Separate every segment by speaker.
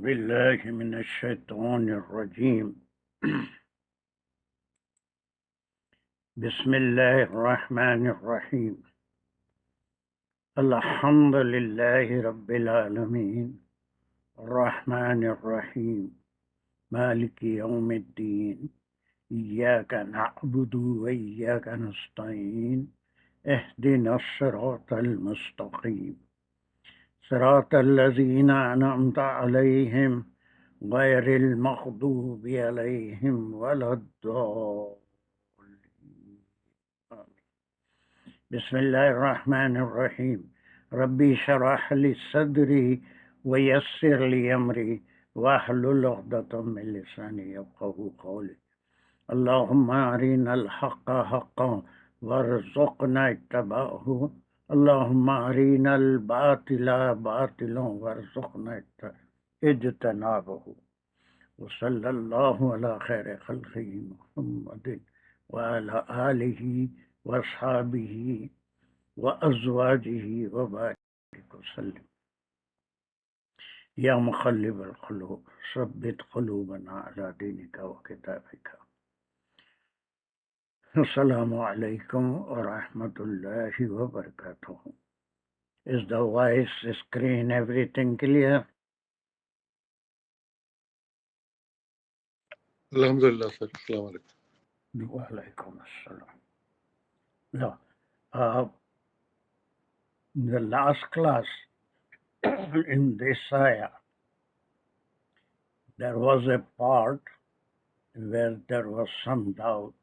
Speaker 1: بالله من الشيطان الرجيم بسم الله الرحمن الرحيم الحمد لله رب العالمين الرحمن الرحيم مالك يوم الدين إياك نعبد وإياك نستعين اهدنا الصراط المستقيم صراط الذين أنعمت عليهم غير المغضوب عليهم ولا الضالين. بسم الله الرحمن الرحيم ربي شرح لي صدري ويسر لي أمري واحلل عقدة من لساني يفقهوا قولي اللهم أرنا الحق حقا وارزقنا اتباعه اللهم أرنا الباطل باطلا وارزقنا اجتنابه وصلى الله على خير خلقه محمد وعلى آله وأصحابه وأزواجه وبارك وسلم يا مقلب القلوب ثبت قلوبنا على دينك وكتابك. السلام علیکم ورحمۃ اللہ وبرکاتہ. Is the voice screen everything clear?
Speaker 2: الحمدللہ سر. السلام علیکم.
Speaker 1: وعلیکم السلام. Now, the last class in this ayah, there was a part where there was some doubt,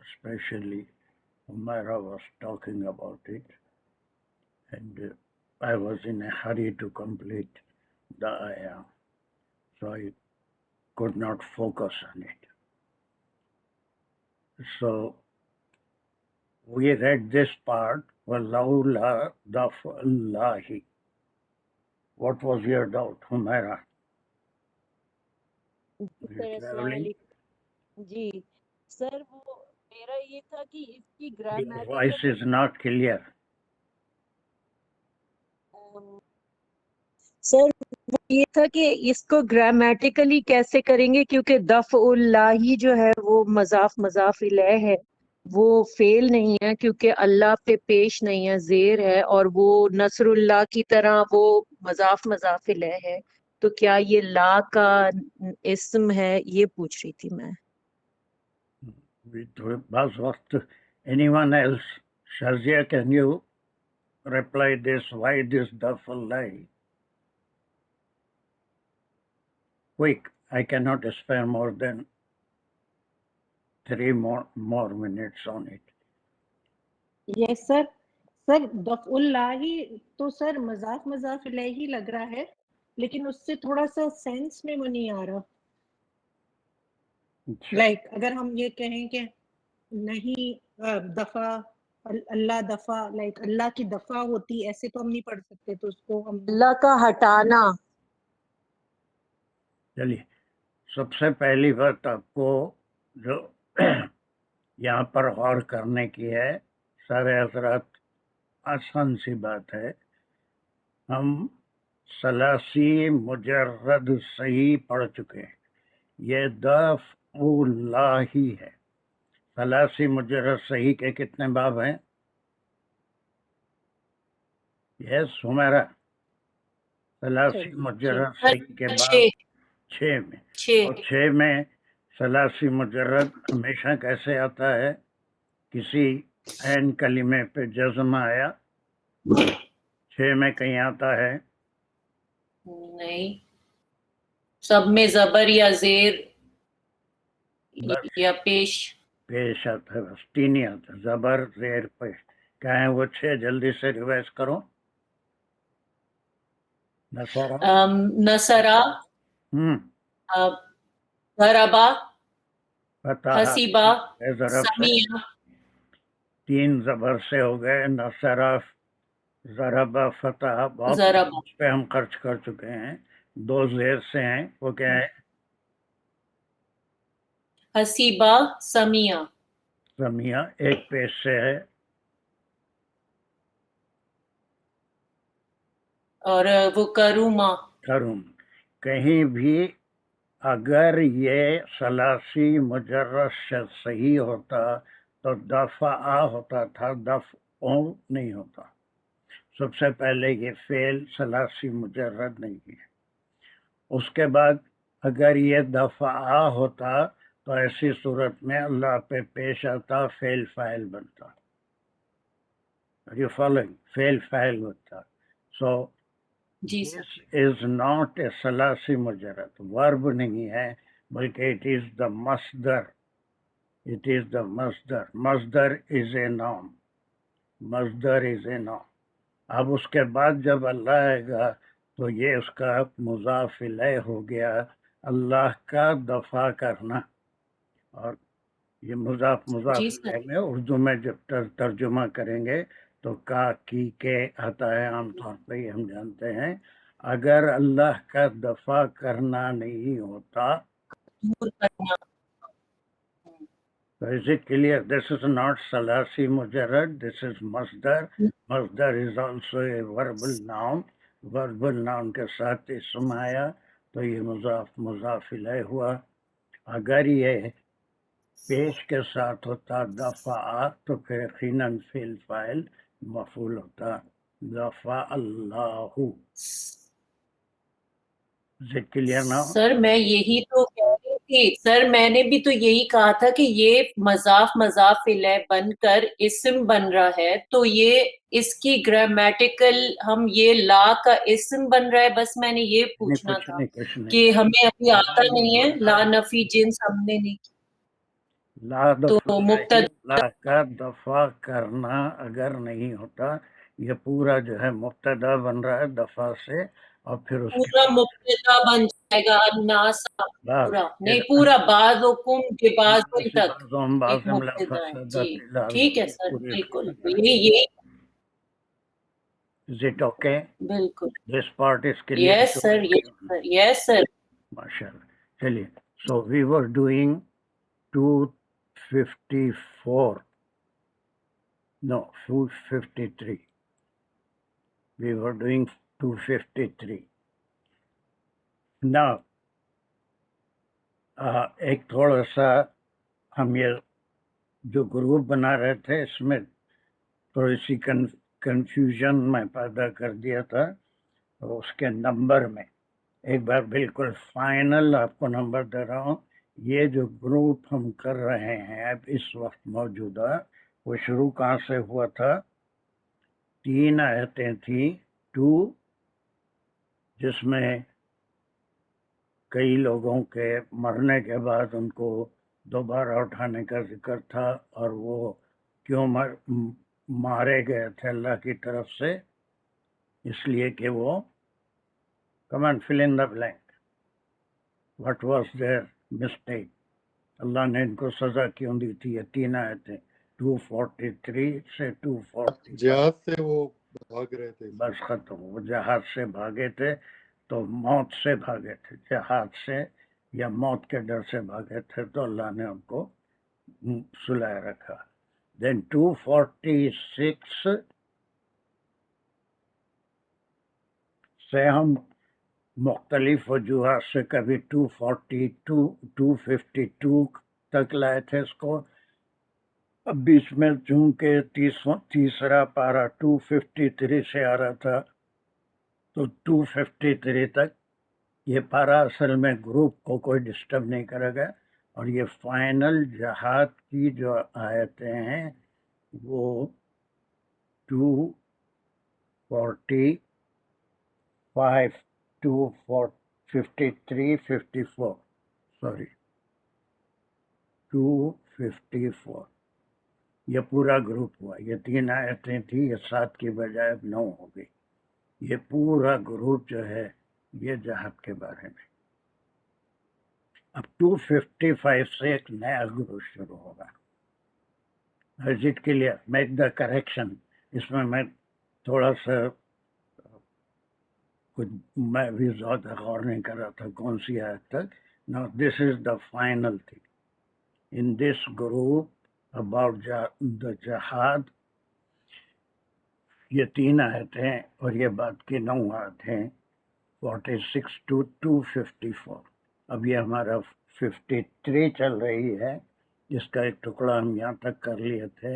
Speaker 1: especially Umaira was talking about it, and I was in a hurry to complete the ayah, so I could not focus on it. So we read this part, وَلَوْلَا دَفْعُ اللَّهِ. What was your doubt, Humaira?
Speaker 3: سر السلام علیکم. جی سر وہ میرا یہ تھا کہ اس کی
Speaker 1: Your
Speaker 3: grammatical
Speaker 1: voice is not clear.
Speaker 3: سر وہ یہ تھا کہ اس کو گرامیٹیکلی کیسے کریں گے، کیونکہ دفع اللہ جو ہے وہ مضاف الیہ ہے، وہ فعل نہیں ہے کیونکہ اللہ پہ پیش نہیں ہے، زیر ہے، اور وہ نصر اللہ کی طرح وہ مضاف الیہ ہے، تو کیا یہ لا کا اسم ہے، یہ پوچھ رہی تھی میں.
Speaker 1: بعض وقت anyone else? Shazia, can you reply this? Why this دفع اللہ? Quick, I cannot spare more than 3 more minutes on it.
Speaker 4: یس سر. سر دفع اللہ تو سر مضاف الیہ لگ رہا ہے، لیکن اس سے تھوڑا سا سینس میں وہ نہیں آ رہا. لائک اگر ہم یہ کہیں کہ نہیں دفع اللہ دفع، لائک اللہ کی دفع ہوتی، ایسے تو ہم نہیں پڑھ سکتے، تو اس کو ہم
Speaker 3: اللہ کا ہٹانا.
Speaker 1: چلیے، سب سے پہلی بات آپ کو جو یہاں پر غور کرنے کی ہے، سارے حضرات، آسان سی بات ہے. ہم ثلاثی مجرد صحیح پڑھ چکے ہیں، یہ دفع اللہ ہی ہے. ثلاثی مجرد صحیح کے کتنے باب ہیں؟ یس ہمیرا، ثلاثی مجرد صحیح کے باب 6 میں، اور 6 میں ثلاثی مجرد ہمیشہ کیسے آتا ہے؟ کسی عین کلمے پہ جزم آیا، 6 میں کہیں آتا ہے؟
Speaker 5: نہیں، سب میں زبر یا زیر یا پیش
Speaker 1: آتا ہے، بس 3 ہی آتا ہے، زبر زیر پیش. کیا ہیں وہ 6؟ جلدی سے ریوائز کرو.
Speaker 5: نصرا، ضربا،
Speaker 1: فتح،
Speaker 5: حسیبا،
Speaker 1: ضرب سے
Speaker 5: سمیع.
Speaker 1: 3 زبر سے ہو گئے، نصرا، ضربہ، فتح. بہت
Speaker 5: ضربا.
Speaker 1: اس پہ ہم خرچ کر چکے ہیں. 2 زیر سے ہیں، وہ کیا ہے؟
Speaker 5: حسیبا، سمیع.
Speaker 1: سمیع. 1 پیش سے ہے،
Speaker 5: اور وہ کروما.
Speaker 1: کرم. کہیں بھی اگر یہ ثلاثی مجرد سے صحیح ہوتا تو دفع ہوتا تھا، دفع نہیں ہوتا. سب سے پہلے یہ فعل ثلاثی مجرد نہیں ہے. اس کے بعد اگر یہ دفع ہوتا تو ایسی صورت میں اللہ پہ پیش آتا، فعل فاعل بنتا. یہ فالوئنگ فعل فاعل بنتا. سو
Speaker 5: جی سر.
Speaker 1: this is not a ثلاثی مجرد، ورب نہیں ہے بلکہ it is the masdar. It is the masdar. Masdar is a noun. Masdar is a noun. اب اس کے بعد جب اللہ آئے گا تو یہ اس کا مضاف الیہ ہو گیا، اللہ کا دفع کرنا. اور یہ مضاف
Speaker 5: جی سر.
Speaker 1: الیہ میں اردو میں جب ترجمہ کریں گے تو کا کی کے آتا ہے، عام طور پہ یہ ہم جانتے ہیں. اگر اللہ کا دفع کرنا نہیں ہوتا
Speaker 5: دور کرنا.
Speaker 1: So is it clear? This is not Salasi Mujarrad, this is Masdar. Masdar is also a verbal noun. Verbal noun کے ساتھ اسم آیا تو یہ مضاف الیہ ہوا. اگر یہ پیش کے ساتھ ہوتا دفع تو پھر یقیناً فعل فاعل مفعول ہوتا، دفع اللہ. Is it clear now?
Speaker 5: سر میں یہی تو کہہ رہی تھی، سر میں نے بھی تو یہی کہا تھا کہ یہ مضاف الیہ بن کر اسم بن رہا ہے، تو یہ اس کی گرامیٹیکل ہم یہ لا کا اسم بن رہا ہے. بس میں نے یہ پوچھنا تھا کہ ہمیں ابھی آتا نہیں ہے لا نفی جنس ہم نے نہیں کی.
Speaker 1: لا
Speaker 5: تو
Speaker 1: دفع
Speaker 5: مبتدا
Speaker 1: اللہ کا دفع کرنا اگر نہیں ہوتا، یہ پورا جو ہے مبتدا بن رہا ہے دفع سے، اور پھر اس
Speaker 5: پورا مبتدا بن جائے گا. الناس پورا نہیں، پورا بعضکم ببعض تک ایک مبتدا ہے. جی ٹھیک ہے سر، بالکل یہی
Speaker 1: Is it okay?
Speaker 5: بالکل.
Speaker 1: This part is clear?
Speaker 5: Yes sir, yes sir, yes sir.
Speaker 1: MashaAllah. چلیے. So we were doing 254. No, 253. We were doing 253. Now, ایک تھوڑا سا ہم یہ جو گروپ بنا رہے تھے اس میں تھوڑی سی کنفیوژن میں پیدا کر دیا تھا. اس کے نمبر میں ایک بار بالکل فائنل آپ کو نمبر دے رہا ہوں. یہ جو گروپ ہم کر رہے ہیں اب اس وقت موجودہ، وہ شروع کہاں سے ہوا تھا؟ 3 آیتیں تھیں 2، جس میں کئی لوگوں کے مرنے کے بعد ان کو دوبارہ اٹھانے کا ذکر تھا، اور وہ کیوں مارے گئے تھے اللہ کی طرف سے، اس لیے کہ وہ come on fill in the blank. What was their mistake? اللہ نے ان کو سزا کیوں دی تھی؟ یہ 3 آیتیں 243 سے 240.
Speaker 2: جہاد سے وہ بھاگ رہے تھے.
Speaker 1: بس ختم. وہ جہاد سے بھاگے تھے تو موت سے بھاگے تھے، جہاد سے یا موت کے ڈر سے بھاگے تھے تو اللہ نے ان کو سلائے رکھا. دین 246 سے ہم مختلف وجوہات سے کبھی 252 تک لائے تھے اس کو. اب بیچ میں چونکہ تیسرا پارا 253 سے آ رہا تھا تو 253 تک یہ پارا اصل میں گروپ کو کوئی ڈسٹرب نہیں کرے گا. اور یہ فائنل جہاد کی جو آیتیں ہیں وہ 245 253 54 سوری 254 یہ پورا گروپ ہوا. یہ 3 آیتیں تھیں، یہ 7 کی بجائے اب 9 ہو گئی. یہ پورا گروپ جو ہے یہ جہاد کے بارے میں. اب 255 سے ایک نیا گروپ شروع ہوگا. Is it clear? Make the correction. اس میں تھوڑا سا کچھ میں بھی زیادہ غور نہیں کر رہا تھا کون سی آیت تک. Now this is the final thing. In this group about the jihad، یہ 3 آیتیں اور یہ بات کی 9 آیتیں 46 to 254. اب یہ ہمارا 53 چل رہی ہے، جس کا ایک ٹکڑا ہم یہاں تک کر لیے تھے.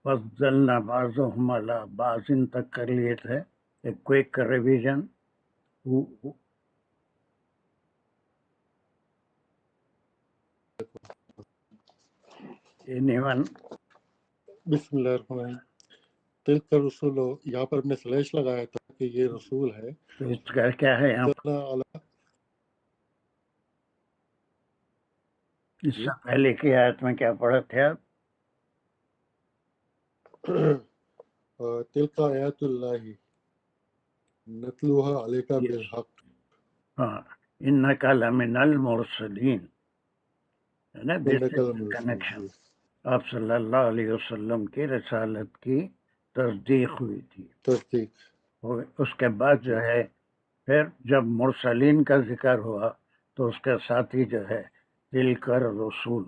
Speaker 1: فضلنا بعضهم علی بعض تک کر لیے تھے. ایک کوئک ریویژن. Anyone?
Speaker 2: بسم اللہ الرحمن الرحیم. تلک رسول، یہاں پر ہم نے سلیش لگایا تھا کہ یہ رسول ہے.
Speaker 1: تو اس کا کیا ہے یہاں پر؟ اس سے پہلے کی آیت میں کیا پڑھا تھے آپ؟
Speaker 2: تلک آیات اللہ نتلوها علیک بالحق.
Speaker 1: ہاں، انکا لمن المرسلین ہے نا.
Speaker 2: انک لمن
Speaker 1: کنیکشن
Speaker 2: المرسلین.
Speaker 1: آپ صلی اللہ علیہ وسلم کی رسالت کی تصدیق ہوئی تھی.
Speaker 2: تصدیق.
Speaker 1: اس کے بعد جو ہے پھر جب مرسلین کا ذکر ہوا تو اس کے ساتھ ہی جو ہے تلکر رسول.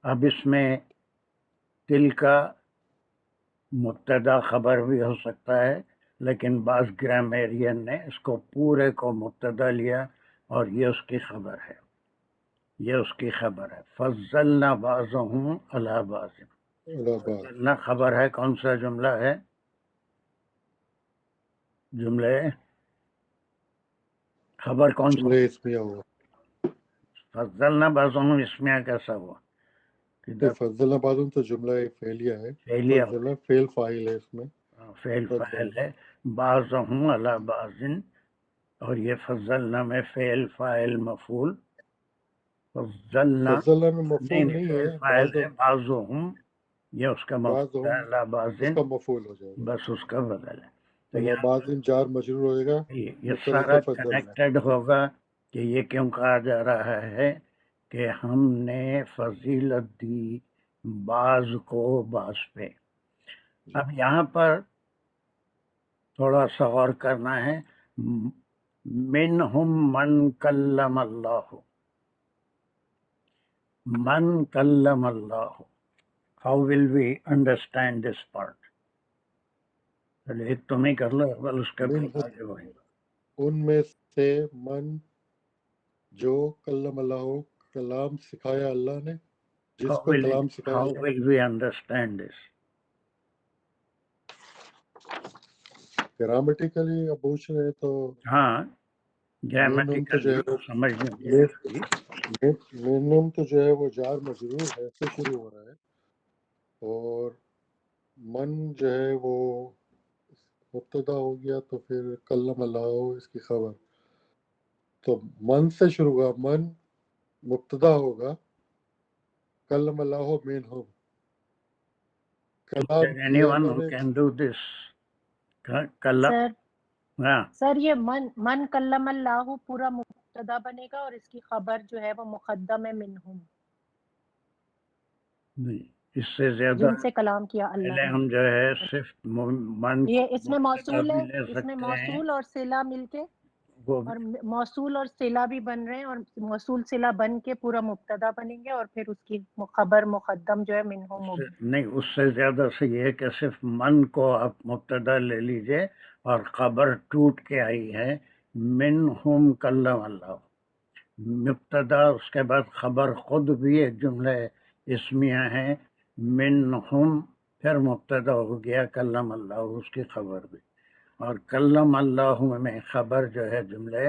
Speaker 1: اب اس میں تل کا مبتدا خبر بھی ہو سکتا ہے، لیکن بعض گرامیرین نے اس کو پورے کو مبتدا لیا اور یہ اس کی خبر ہے. فضلنا بعضهم علی بعض. فضلنا خبر ہے. کون سا جملہ ہے؟ جملے خبر کون سا؟
Speaker 2: جملے اسمیہ ہوا.
Speaker 1: فضلنا بعضهم اسمیہ کیسا ہوا؟
Speaker 2: فضلنا بعضهم تو جملہ فعلیہ ہے.
Speaker 1: فعلیہ
Speaker 2: فضلنا فعل فاعل ہے اس میں.
Speaker 1: فعل فاعل ہے. بعضهم علی بعض، اور یہ فضلنا میں فعل فاعل مفعول. فضلنا
Speaker 2: میں مفعول نہیں ہے.
Speaker 1: فاعل ہے. بعضهم یہ اس کا مفعول ہے. علی بعض
Speaker 2: اس کا مفعول ہو جائے گا.
Speaker 1: بس اس کا بدل ہے. تو
Speaker 2: علی بعض جار مجرور ہوئے گا.
Speaker 1: یہ سارا کنیکٹڈ ہوگا کہ یہ کیوں کہا جا رہا ہے کہ ہم نے فضیلت دی بعض کو بعض پہ. اب یہاں پر تھوڑا سا غور کرنا ہے. منہم من کلم اللہ. من کلم اللہ. How will we understand this part? چلے ایک تم ہی کر لو اول، اس کے بعد آگے بڑھیں.
Speaker 2: ان میں سے من جو کلم اللہ، کلام سکھایا اللہ نے، جس کو کلام سکھایا
Speaker 1: How
Speaker 2: Allah.
Speaker 1: will we understand this?
Speaker 2: Grammatically اب پوچھ رہے تو
Speaker 1: ہاں، گرامیٹیکل سمجھنے
Speaker 2: مینم تو جو ہے وہ جار مجرور ہے سے شروع ہو رہا ہے، اور من جو ہے وہ مبتدا ہو گیا تو پھر کلم اللہ اس کی خبر. تو من سے شروع ہوگا، من مبتدا ہوگا، کلم اللہ منہم. کلام کیا
Speaker 1: anyone
Speaker 2: اللہ
Speaker 1: who
Speaker 2: نے.
Speaker 1: can do this.
Speaker 4: سر یہ من کلم اللہ پورا مبتدا بنے گا اور اس کی خبر جو ہے وہ مقدم ہے منہم،
Speaker 1: اس سے زیادہ
Speaker 4: جن سے کلام کیا اللہ
Speaker 1: پہلے
Speaker 4: نے.
Speaker 1: ہم جو ہے صرف من
Speaker 4: یہ اس میں موصول ہے،
Speaker 1: بھی لے
Speaker 4: اس میں
Speaker 1: سکتے ہیں.
Speaker 4: موصول اور صلہ مل کے،
Speaker 1: وہ
Speaker 4: اور موصول اور صلہ بھی بن رہے ہیں، اور موصول صلہ بن کے پورا مبتدا بنیں گے، اور پھر اس کی خبر مقدم جو ہے منہم ہوگی.
Speaker 1: نہیں، اس سے زیادہ صحیح ہے کہ صرف من کو آپ مبتدا لے لیجئے اور خبر ٹوٹ کے آئی ہے منہم کلم اللہ. مبتدا اس کے بعد خبر خود بھی ایک جملہ اسمیہ ہے. منہم پھر مبتدا ہو گیا کلم اللہ اس کی خبر بھی، اور کلم اللہ میں خبر جو ہے جملے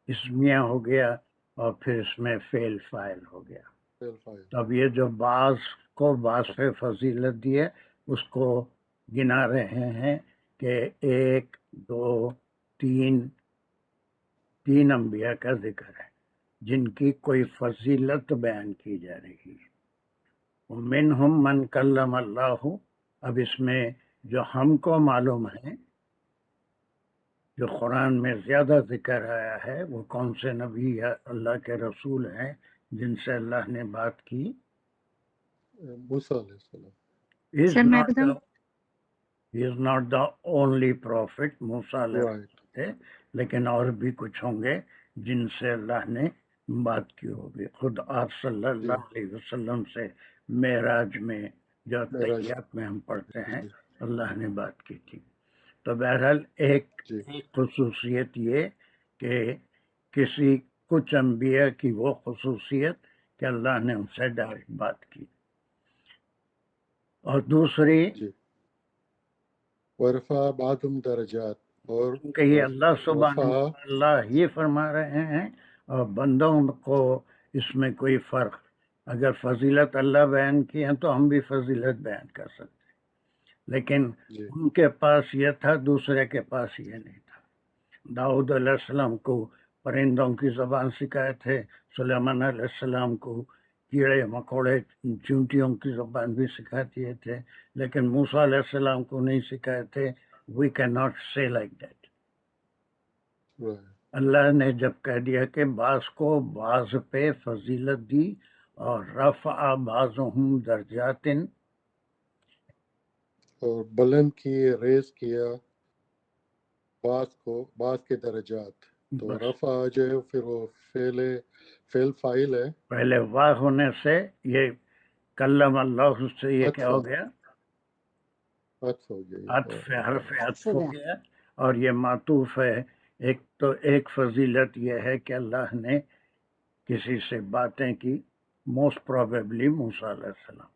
Speaker 1: اسمیہ ہو گیا، اور پھر اس میں فعل فاعل ہو گیا. اب یہ جو بعض کو بعض پہ فضیلت دی ہے اس کو گنا رہے ہیں کہ 1 2 3 انبیاء کا ذکر ہے جن کی کوئی فضیلت بیان کی جا رہی ہے. ومنہم من کلم اللہ. اب اس میں جو ہم کو معلوم ہے، جو قرآن میں زیادہ ذکر آیا ہے، وہ کون سے نبی یا اللہ کے رسول ہیں جن سے اللہ نے بات کی؟
Speaker 2: موسیٰ علیہ السلام.
Speaker 1: He is not the only prophet. موسیٰ علیہ السلام تھے، لیکن اور بھی کچھ ہوں گے جن سے اللہ نے بات کی ہوگی. خود آپ صلی اللہ علیہ وسلم سے معراج میں جو تحیات میں ہم پڑھتے ہیں اللہ نے بات کی تھی. تو بہرحال ایک
Speaker 2: جی
Speaker 1: خصوصیت یہ کہ کسی کچھ انبیاء کی وہ خصوصیت کہ اللہ نے ان سے ڈائریکٹ بات کی، اور دوسری
Speaker 2: جی ورفع بعضهم درجات، اور
Speaker 1: کہ یہ اللہ سبحانہ
Speaker 2: رفع
Speaker 1: اللہ ہی فرما رہے ہیں، اور بندوں کو اس میں کوئی فرق، اگر فضیلت اللہ بیان کی ہے تو ہم بھی فضیلت بیان کر سکتے ہیں، لیکن
Speaker 2: جی
Speaker 1: ان کے پاس یہ تھا، دوسرے کے پاس یہ نہیں تھا۔ داؤد علیہ السلام کو پرندوں کی زبان سکھائے تھے، سلیمان علیہ السلام کو کیڑے مکوڑے چونٹیوں کی زبان بھی سکھا دیے تھے، لیکن موسیٰ علیہ السلام کو نہیں سکھائے تھے۔ وی کین ناٹ سے لائک دیٹ۔
Speaker 2: right.
Speaker 1: اللہ نے جب کہہ دیا کہ بعض کو بعض پہ فضیلت دی اور رفع بعضهم درجات،
Speaker 2: اور بلند کیے، ریز کیا بعض کو، بعض کے درجات، تو
Speaker 1: بس
Speaker 2: رفع جو ہے پھر وہ فعل فاعل ہے،
Speaker 1: پہلے واہ ہونے سے یہ کلم اللہ سے یہ کیا
Speaker 2: عطف
Speaker 1: ہو گیا؟
Speaker 2: عطف ہو گیا
Speaker 1: عطف، حرف عطف
Speaker 3: ہو
Speaker 1: ہو
Speaker 3: گیا۔
Speaker 1: گیا، اور یہ معطوف ہے۔ ایک تو ایک فضیلت یہ ہے کہ اللہ نے کسی سے باتیں کی، موسٹ پروبیبلی موسیٰ علیہ السلام،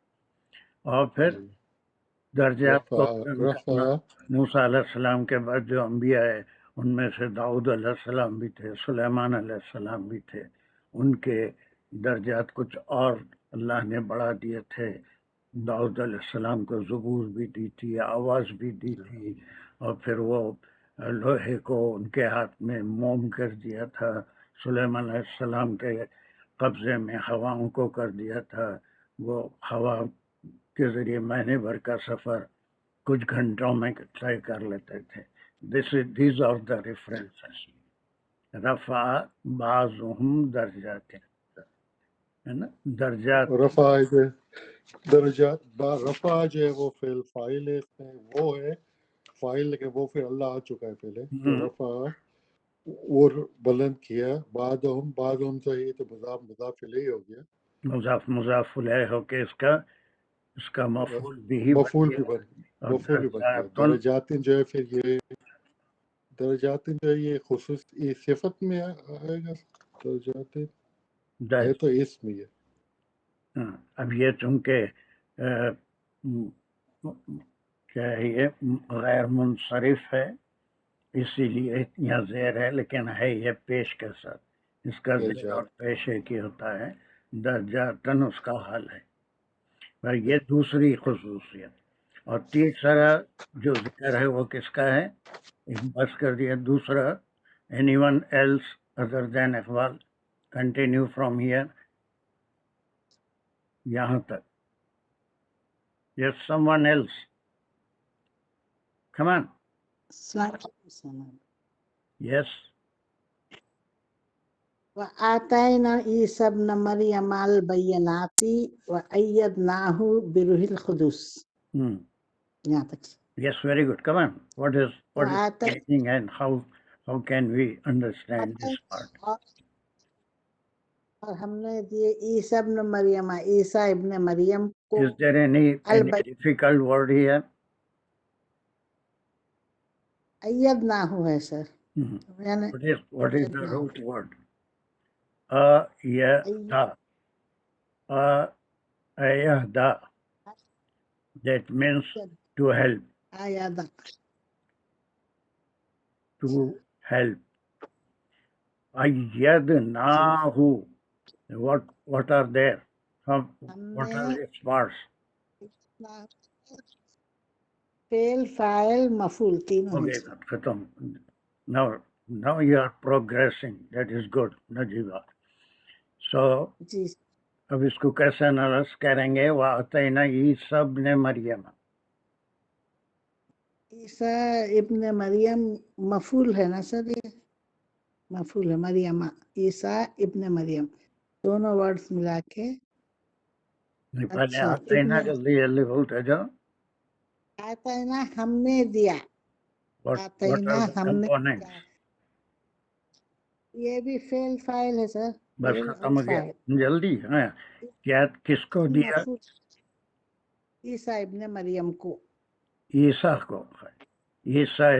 Speaker 1: اور پھر
Speaker 2: جی
Speaker 1: درجات کو
Speaker 2: رفع
Speaker 1: بلند کرنا۔ موسیٰ علیہ السلام کے بعد جو انبیاء ہے ان میں سے داؤد علیہ السلام بھی تھے، سلیمان علیہ السلام بھی تھے، ان کے درجات کچھ اور اللہ نے بڑھا دیے تھے۔ داؤد علیہ السلام کو زبور بھی دی تھی، آواز بھی دی تھی، اور پھر وہ لوہے کو ان کے ہاتھ میں موم کر دیا تھا۔ سلیمان علیہ السلام کے قبضے میں ہواؤں کو کر دیا تھا، وہ ہوا کے ذریعے مہینے بھر کا سفر کچھ گھنٹوں میں طے کر لیتے تھے۔ These are the references. رفع بعضهم درجات، ہے نا، درجات۔
Speaker 2: رفع جو ہے درجات، رفع جو ہے وہ فعل فاعل ہے، اس میں وہ ہے فاعل، لیکن وہ پھر اللہ آ چکا ہے پہلے، تو رفع اور بلند کیا، بعضهم سے ہی تو مضاف الیہ ہو گیا،
Speaker 1: مضاف الیہ ہو کے اس کا مفعول بھی بن
Speaker 2: مفعول
Speaker 1: گیا،
Speaker 2: بھی بن
Speaker 1: اور
Speaker 2: مفعول بھی بن گیا۔
Speaker 1: درجاتن
Speaker 2: درجاتن جو ہے پھر یہ درجاتن جو ہے یہ خصوص یہ صفت میں آئے گا، درجاتن ہے تو اسم ہی ہے۔
Speaker 1: ہاں، اب یہ چونکہ کیا ہے، یہ غیر منصرف ہے، اسی لیے یہاں زیر ہے، لیکن ہے یہ پیش کے ساتھ، اس کا زیر اور پیش ایک ہی ہوتا ہے۔ درجاتن اس کا حال ہے، پر یہ دوسری خصوصیت۔ اور تیسرا جو ذکر ہے وہ کس کا ہے؟ ایک بس کر دیا۔ دوسرا، anyone else other than Iqbal, continue from here, یہاں تک۔ یس سم ون ایلس، کم آن، یس۔
Speaker 6: وآتينا عيسى ابن مريم البينات وأيدناه بروح القدس. یہاں تک۔
Speaker 1: Yes, very good. Come on. What is
Speaker 6: وآت-
Speaker 1: meaning and how can we understand this part?
Speaker 6: اور ہم نے دیے عیسیٰ ابن مریم، عیسیٰ ابن مریم کو
Speaker 1: Is there any difficult word here?
Speaker 6: ایدناہ ہے سر، یعنی
Speaker 1: What is the root word? Ayada. Ayada. That means to help.
Speaker 6: آیادہ
Speaker 1: To help. Ayyadnahu. What are there? What are its parts?
Speaker 6: فعل فاعل مفعول تینوں
Speaker 1: Okay, khatam. Now you are progressing. That is good, Najiba. So,
Speaker 6: جی
Speaker 1: اب اس کو کیسے analyse کریں گے؟ وَأَتَيْنَا عِيسَى ابْنَ مَرْيَمَ،
Speaker 6: عیسیٰ ابن مریم مفعول ہے نا سر، یہ مفعول ہے، مریم عیسیٰ ابن مریم دونوں ورڈز ملا کے۔
Speaker 1: پہلے
Speaker 6: اچھا،
Speaker 1: آتینا جلدی جلدی بولتے جاؤ۔
Speaker 6: آتینا ہم نے دیا،
Speaker 1: What
Speaker 6: آتینا
Speaker 1: are the
Speaker 6: ہم نے
Speaker 1: components?
Speaker 6: دیا، یہ بھی فعل فاعل ہے سر،
Speaker 1: بس
Speaker 6: فعل
Speaker 1: ختم
Speaker 6: اور
Speaker 1: ہو گیا
Speaker 6: فاعل۔
Speaker 1: جلدی۔ ہاں، کیا کس کو دیا؟
Speaker 6: مفعول عیسیٰ ابن مریم کو،
Speaker 1: عیسیٰ کو۔ Isa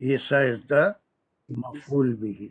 Speaker 1: Isa is the maf'ul bihi.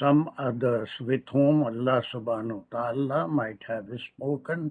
Speaker 1: some others with whom Allah subhanahu wa ta'ala might have spoken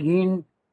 Speaker 1: 3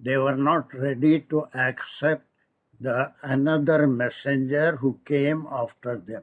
Speaker 1: They were not ready to accept the another messenger who came after them.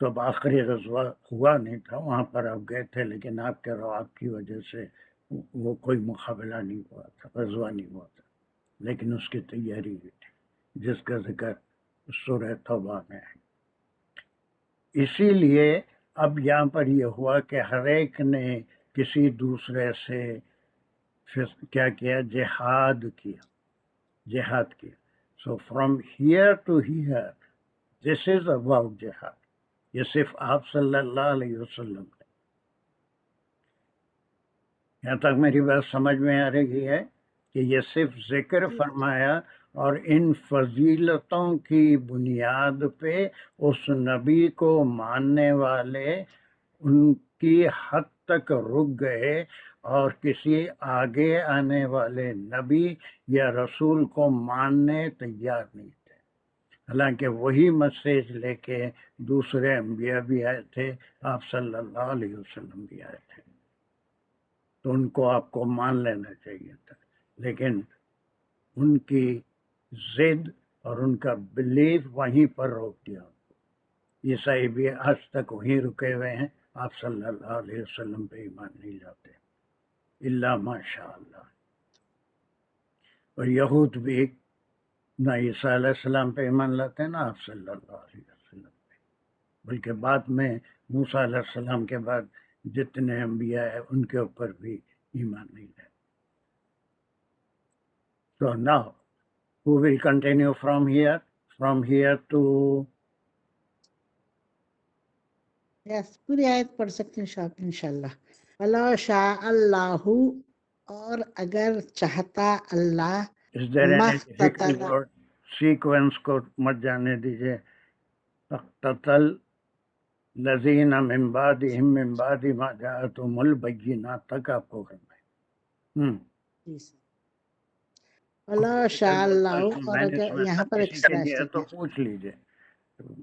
Speaker 1: تو اب آخری غزوہ ہوا نہیں تھا، وہاں پر آپ گئے تھے، لیکن آپ کے رواب کی وجہ سے وہ کوئی مقابلہ نہیں ہوا تھا، غزوہ نہیں ہوا تھا، لیکن اس کی تیاری ہوئی تھی جس کا ذکر سورہ توبہ میں ہے۔ اسی لیے اب یہاں پر یہ ہوا کہ ہر ایک نے کسی دوسرے سے کیا کیا، جہاد کیا۔ So from here to here this is about جہاد۔ یہ صرف آپ صلی اللہ علیہ وسلم ہے۔ یہاں تک میری بات سمجھ میں آ رہی ہے کہ یہ صرف ذکر فرمایا اور ان فضیلتوں کی بنیاد پہ اس نبی کو ماننے والے ان کی حد تک رک گئے اور کسی آگے آنے والے نبی یا رسول کو ماننے تیار نہیں تھے، حالانکہ وہی میسیج لے کے دوسرے انبیاء بھی آئے تھے، آپ صلی اللہ علیہ وسلم بھی آئے تھے، تو ان کو آپ کو مان لینا چاہیے تھا، لیکن ان کی ضد اور ان کا بلیف وہیں پر روک دیا۔ عیسائی بھی آج تک وہیں رکے ہوئے ہیں، آپ صلی اللہ علیہ وسلم پہ ایمان نہیں لاتے الا ماشاء اللہ۔ اور یہود بھی نہ عیسیٰ علیہ السلام پہ ایمان لاتے ہیں، نہ آپ صلی اللہ علیہ وسلم پہ، بلکہ بعد میں موسیٰ علیہ السلام کے بعد جتنے انبیاء ہیں ان کے اوپر بھی ایمان نہیں لاتے۔ So now, who will continue from here? From here to
Speaker 6: یس پوری آیت پڑھ سکتے ہیں انشاءاللہ۔ وَلَوْ شَاءَ اللَّهُ، اور اگر چاہتا اللہ،
Speaker 1: is there any difficult
Speaker 6: مَقْتَتَلَ،
Speaker 1: word? Sequence کو مت جانے دیجیے۔ اقتتل الذین من بعدہم من بعد ما جاءتہم البینات تک آپ کو کرنا ہے۔
Speaker 6: وَلَوْ شَاءَ اللَّهُ، اور
Speaker 1: میں نے
Speaker 6: اگر
Speaker 1: سنا
Speaker 6: یہاں
Speaker 1: تھا
Speaker 6: پر
Speaker 1: کسی کے لیے
Speaker 6: ایکسٹرا
Speaker 1: تو پوچھ لیجیے،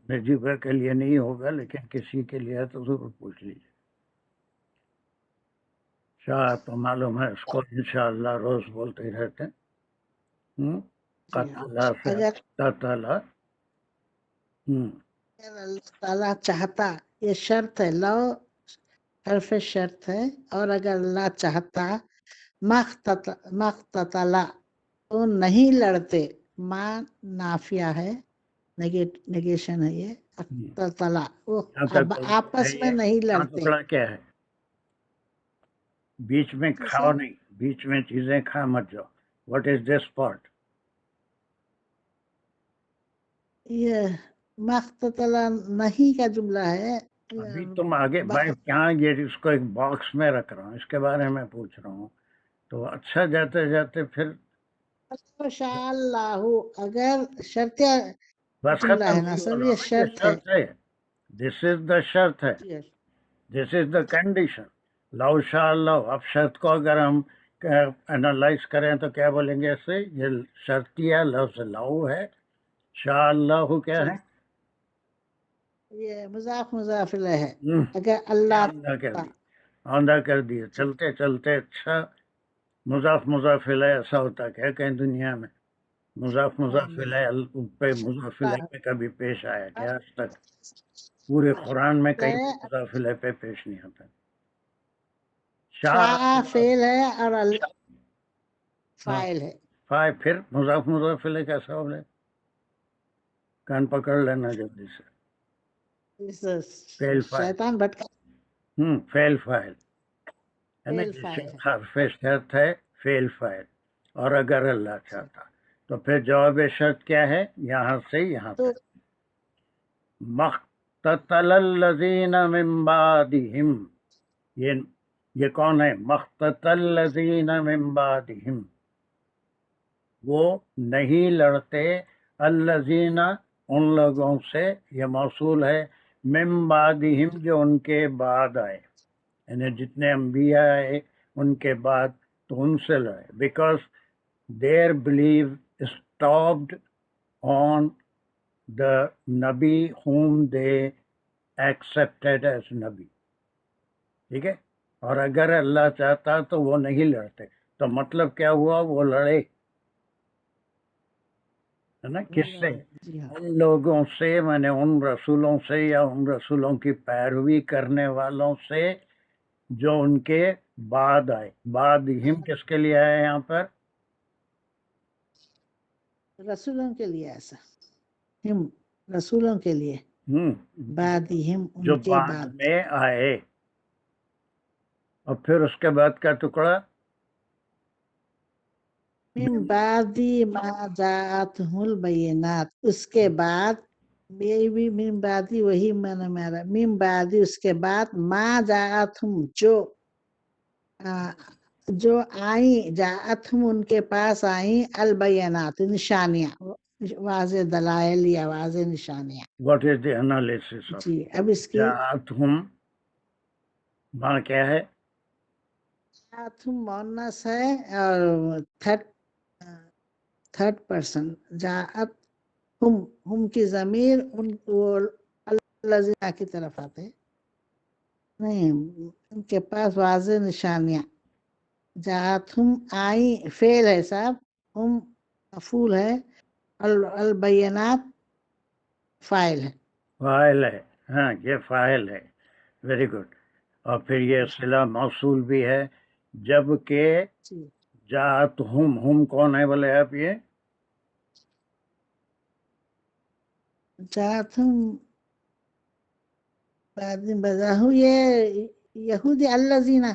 Speaker 1: نجیبہ کے لیے نہیں ہوگا لیکن کسی کے لیے تو ضرور پوچھ لیجیے۔ شاہ تو معلوم ہے اس کو انشاءاللہ روز بولتے ہی رہتے ہیں۔ قتلہ سے
Speaker 6: اگر
Speaker 1: قتلہ۔
Speaker 6: اللہ تعالیٰ چاہتا، یہ شرط ہے، لو حرف شرط ہے، اور اگر اللہ چاہتا مقتتلا، تو نہیں لڑتے، ماں نافیہ ہے، نگیشن ہے، یہ اقتتلا، وہ آپس میں نہیں لڑتے۔
Speaker 1: ٹکڑا کیا ہے؟ بیچ میں
Speaker 6: جی
Speaker 1: کھاؤ
Speaker 6: سر،
Speaker 1: نہیں، بیچ میں چیزیں کھا مت جاؤ۔ What is this part?
Speaker 6: یہ مقتتلا نہیں کا جملہ ہے۔
Speaker 1: ابھی تم آگے بھائی کہاں، یہ اس کو ایک باکس میں رکھ رہا ہوں، اس کے بارے میں پوچھ رہا ہوں، تو اچھا جاتے جاتے پھر
Speaker 6: شاء اللہ، اگر شرط
Speaker 1: بس
Speaker 6: جملہ
Speaker 1: ختم
Speaker 6: ہے نا
Speaker 1: نہیں
Speaker 6: سر،
Speaker 1: بولا
Speaker 6: یہ
Speaker 1: نا، یہ
Speaker 6: شرط ہے۔
Speaker 1: شرط ہے، دس از دا شرط ہے، دس از دا کنڈیشن۔ لو شاء اللہ، اب شرط کو اگر ہم انالائز کریں تو کیا بولیں گے اسے؟ یہ شرطیہ لفظ لو ہے، شاء اللہ کیا ہے؟
Speaker 6: یہ مضاف الیہ ہے، اگر اللہ
Speaker 1: آندھا کر دی، آندھا کر دیا، چلتے چلتے اچھا مضاف الیہ ایسا ہوتا کیا کہیں دنیا میں؟ مضاف الیہ پہ مضاف الیہ پہ کبھی پیش آیا کیا آج تک؟ پورے قرآن میں کہیں مضاف الیہ پہ پیش نہیں ہوتا۔
Speaker 6: شاء فعل ہے اور اللہ فاعل ہے۔
Speaker 1: پھر مضاف الیہ کیسا ہو گیا؟ کان پکڑ لینا جلدی سے۔ فعل فاعل،
Speaker 6: شیطان بھٹکا،
Speaker 1: فعل فاعل ہے نا،
Speaker 6: فعل فاعل ہے۔
Speaker 1: حرف شرط ہے، فعل فاعل، اور اگر اللہ چاہتا تو پھر جواب شرط کیا ہے؟ یہاں سے یہاں
Speaker 6: تو
Speaker 1: تک، مقتتل الذین من بعدہم، یہ کون ہے؟ مقتتل الذین من بعدہم، وہ نہیں لڑتے، الذین ان لوگوں سے، یہ موصول ہے، من بعدہم جو ان کے بعد آئے، یعنی جتنے انبیاء آئے ان کے بعد، تو ان سے لڑے، because their belief stopped on the Nabi whom they accepted as Nabi۔ ٹھیک ہے، اور اگر اللہ چاہتا تو وہ نہیں لڑتے، تو مطلب کیا ہوا؟ وہ لڑے، ہے نا، کس سے؟
Speaker 6: جی ہاں
Speaker 1: ان لوگوں سے، میں نے ان رسولوں سے یا ان رسولوں کی پیروی کرنے والوں سے جو ان کے بعد آئے. بعد ہم کس کے لیے آئے یہاں پر؟
Speaker 6: رسولوں کے لیے ایسا ہم رسولوں کے لیے بعد ہم
Speaker 1: جو
Speaker 6: ان کے
Speaker 1: بعد
Speaker 6: بعد
Speaker 1: میں آئے. اور پھر اس کے بعد کا ٹکڑا
Speaker 6: من بعد ما جاءتهم البینات، اس کے بعد یہ بھی من بعد وہی معنی میرا، من بعد اس کے بعد ما جاءتهم جو آئیں، جاءتهم ان کے پاس آئیں البینات نشانیاں، واضح دلائل یا واضح نشانیاں.
Speaker 1: What is the analysis of
Speaker 6: جی اب اس کی
Speaker 1: جاءتہم؟ وہاں کیا ہے؟
Speaker 6: جاءتهم مؤنث ہے اور تھرڈ پرسن، جاءت ہم کی ضمیر ان الذین کی طرف آتے نہیں، ان کے پاس واضح نشانیاں. جاءتہم آئیں فعل ہے صاحب، ہم مفعول ہے، البینات فاعل ہے.
Speaker 1: فاعل ہے، ہاں یہ فاعل ہے. Very good. اور پھر یہ صلہ موصول بھی ہے. جبکہ
Speaker 6: جی
Speaker 1: جاءتہم، ہم کون ہے بولے آپ؟ یہ
Speaker 6: جاءتہم بعد میں بظاہر یہ یہودی الذین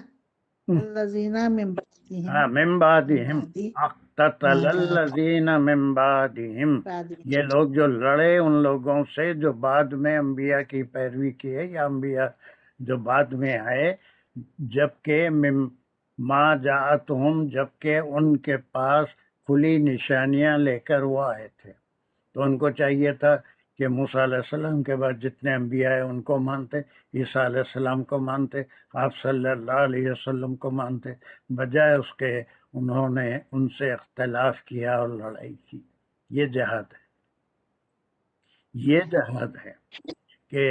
Speaker 6: من بعدہم
Speaker 1: ہاں من بعدہم اقتتل الذین من بعدہم. یہ لوگ جو لڑے ان لوگوں سے جو بعد میں انبیاء کی پیروی کیے یا انبیاء جو بعد میں آئے. جبکہ ما جاءتہم، جبکہ ان کے پاس کھلی نشانیاں لے کر وہ آئے تھے. تو ان کو چاہیے تھا کہ موسیٰ علیہ السلام کے بعد جتنے انبیاء ہیں ان کو مانتے، عیسیٰ علیہ السلام کو مانتے، آپ صلی اللہ علیہ وسلم کو مانتے. بجائے اس کے انہوں نے ان سے اختلاف کیا اور لڑائی کی. یہ جہاد ہے، یہ جہاد ہے. کہ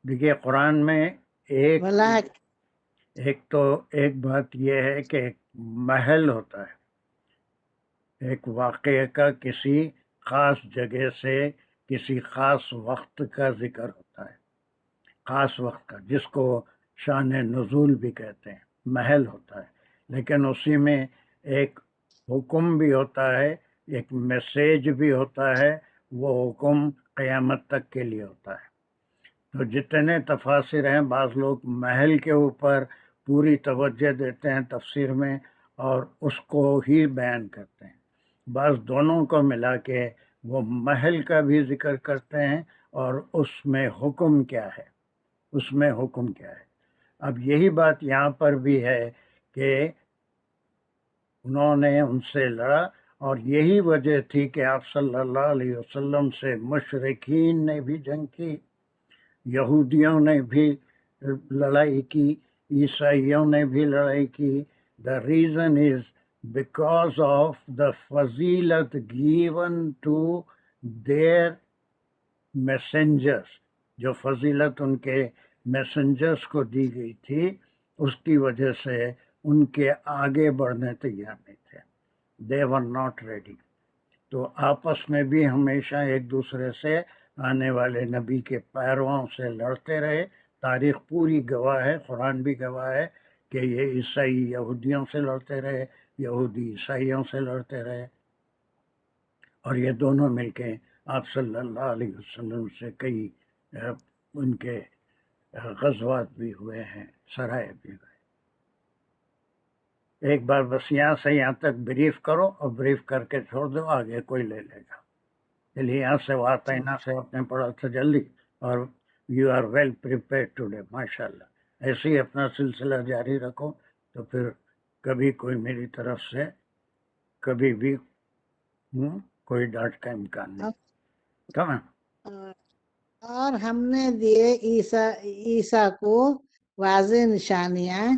Speaker 1: دیکھیے قرآن میں ایک بات یہ ہے کہ ایک محل ہوتا ہے، ایک واقعے کا کسی خاص جگہ سے کسی خاص وقت کا ذکر ہوتا ہے، خاص وقت کا، جس کو شان نزول بھی کہتے ہیں. محل ہوتا ہے، لیکن اسی میں ایک حکم بھی ہوتا ہے، ایک میسیج بھی ہوتا ہے. وہ حکم قیامت تک کے لیے ہوتا ہے. تو جتنے تفاسیر ہیں، بعض لوگ محل کے اوپر پوری توجہ دیتے ہیں تفسیر میں اور اس کو ہی بیان کرتے ہیں. بعض دونوں کو ملا کے وہ محل کا بھی ذکر کرتے ہیں اور اس میں حکم کیا ہے، اس میں حکم کیا ہے. اب یہی بات یہاں پر بھی ہے کہ انہوں نے ان سے لڑا، اور یہی وجہ تھی کہ آپ صلی اللہ علیہ وسلم سے مشرکین نے بھی جنگ کی، یہودیوں نے بھی لڑائی کی، عیسائیوں نے بھی لڑائی کی. The reason is because of the fazilat given to their messengers. جو فضیلت ان کے میسنجرز کو دی گئی تھی، اس کی وجہ سے ان کے آگے بڑھنے تیار نہیں تھے. They were not ready. تو آپس میں بھی ہمیشہ ایک دوسرے سے آنے والے نبی کے پیرووں سے لڑتے رہے. تاریخ پوری گواہ ہے، قرآن بھی گواہ ہے کہ یہ عیسائی یہودیوں سے لڑتے رہے، یہودی عیسائیوں سے لڑتے رہے. اور یہ دونوں مل کے آپ صلی اللہ علیہ وسلم سے کئی ان کے غزوات بھی ہوئے ہیں، سرائے بھی ہوئے. ایک بار بس یہاں سے یہاں تک بریف کرو اور بریف کر کے چھوڑ دو، آگے کوئی لے لے گا. چلیے یہاں سے واطعنا سے آپ نے پڑھا تھا جلدی، اور you are well prepared today, ماشاء اللہ. ایسے ہی اپنا سلسلہ جاری رکھو، تو پھر کبھی کوئی میری طرف سے کبھی بھی کوئی ڈانٹ کا امکان نہیں. تمام.
Speaker 6: اور ہم نے دیے عیسیٰ کو واضح نشانیاں،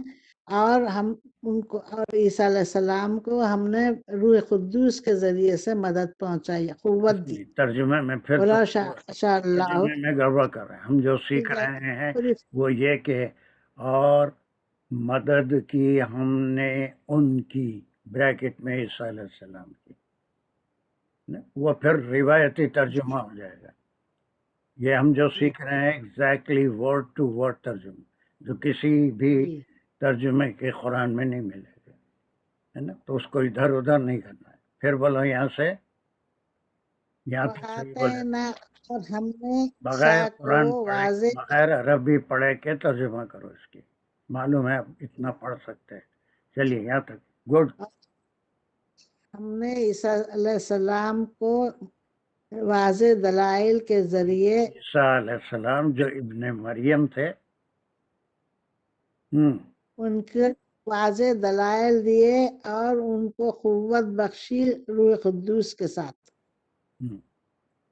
Speaker 6: اور ہم ان کو اور عیسیٰ علیہ السلام کو ہم نے روح قدوس کے ذریعے سے مدد پہنچائی، قوت دی.
Speaker 1: ترجمے میں پھر
Speaker 6: ولا شاء اللہ
Speaker 1: ترجمے میں گڑبڑ کر رہے ہیں. ہم جو سیکھ رہے ہیں وہ یہ کہ اور مدد کی ہم نے ان کی، بریکٹ میں عیسیٰ علیہ السلام کی. وہ پھر روایتی ترجمہ ہو جائے گا. یہ ہم جو سیکھ رہے ہیں ایگزیکٹلی ورڈ ٹو ورڈ ترجمہ، جو کسی بھی
Speaker 6: جی
Speaker 1: ترجمے کے قرآن میں نہیں ملے گا، ہے نا. تو اس کو ادھر ادھر نہیں کرنا ہے. پھر بولو یہاں سے، یہاں تو صحیح بولے،
Speaker 6: وآتینا، اور ہم نے
Speaker 1: بغیر
Speaker 6: عیسیٰ کو
Speaker 1: قرآن پڑھے،
Speaker 6: واضح
Speaker 1: بغیر عربی پڑھے کے ترجمہ کرو اس کی. معلوم ہے آپ اتنا پڑھ سکتے ہیں. چلیے یہاں تک گڈ.
Speaker 6: ہم نے عیسیٰ علیہ السلام کو واضح دلائل کے ذریعے
Speaker 1: عیسیٰ علیہ السلام جو ابن مریم تھے،
Speaker 6: ان کے واضح دلائل دیے اور ان کو قوت بخشی روح قدوس کے ساتھ،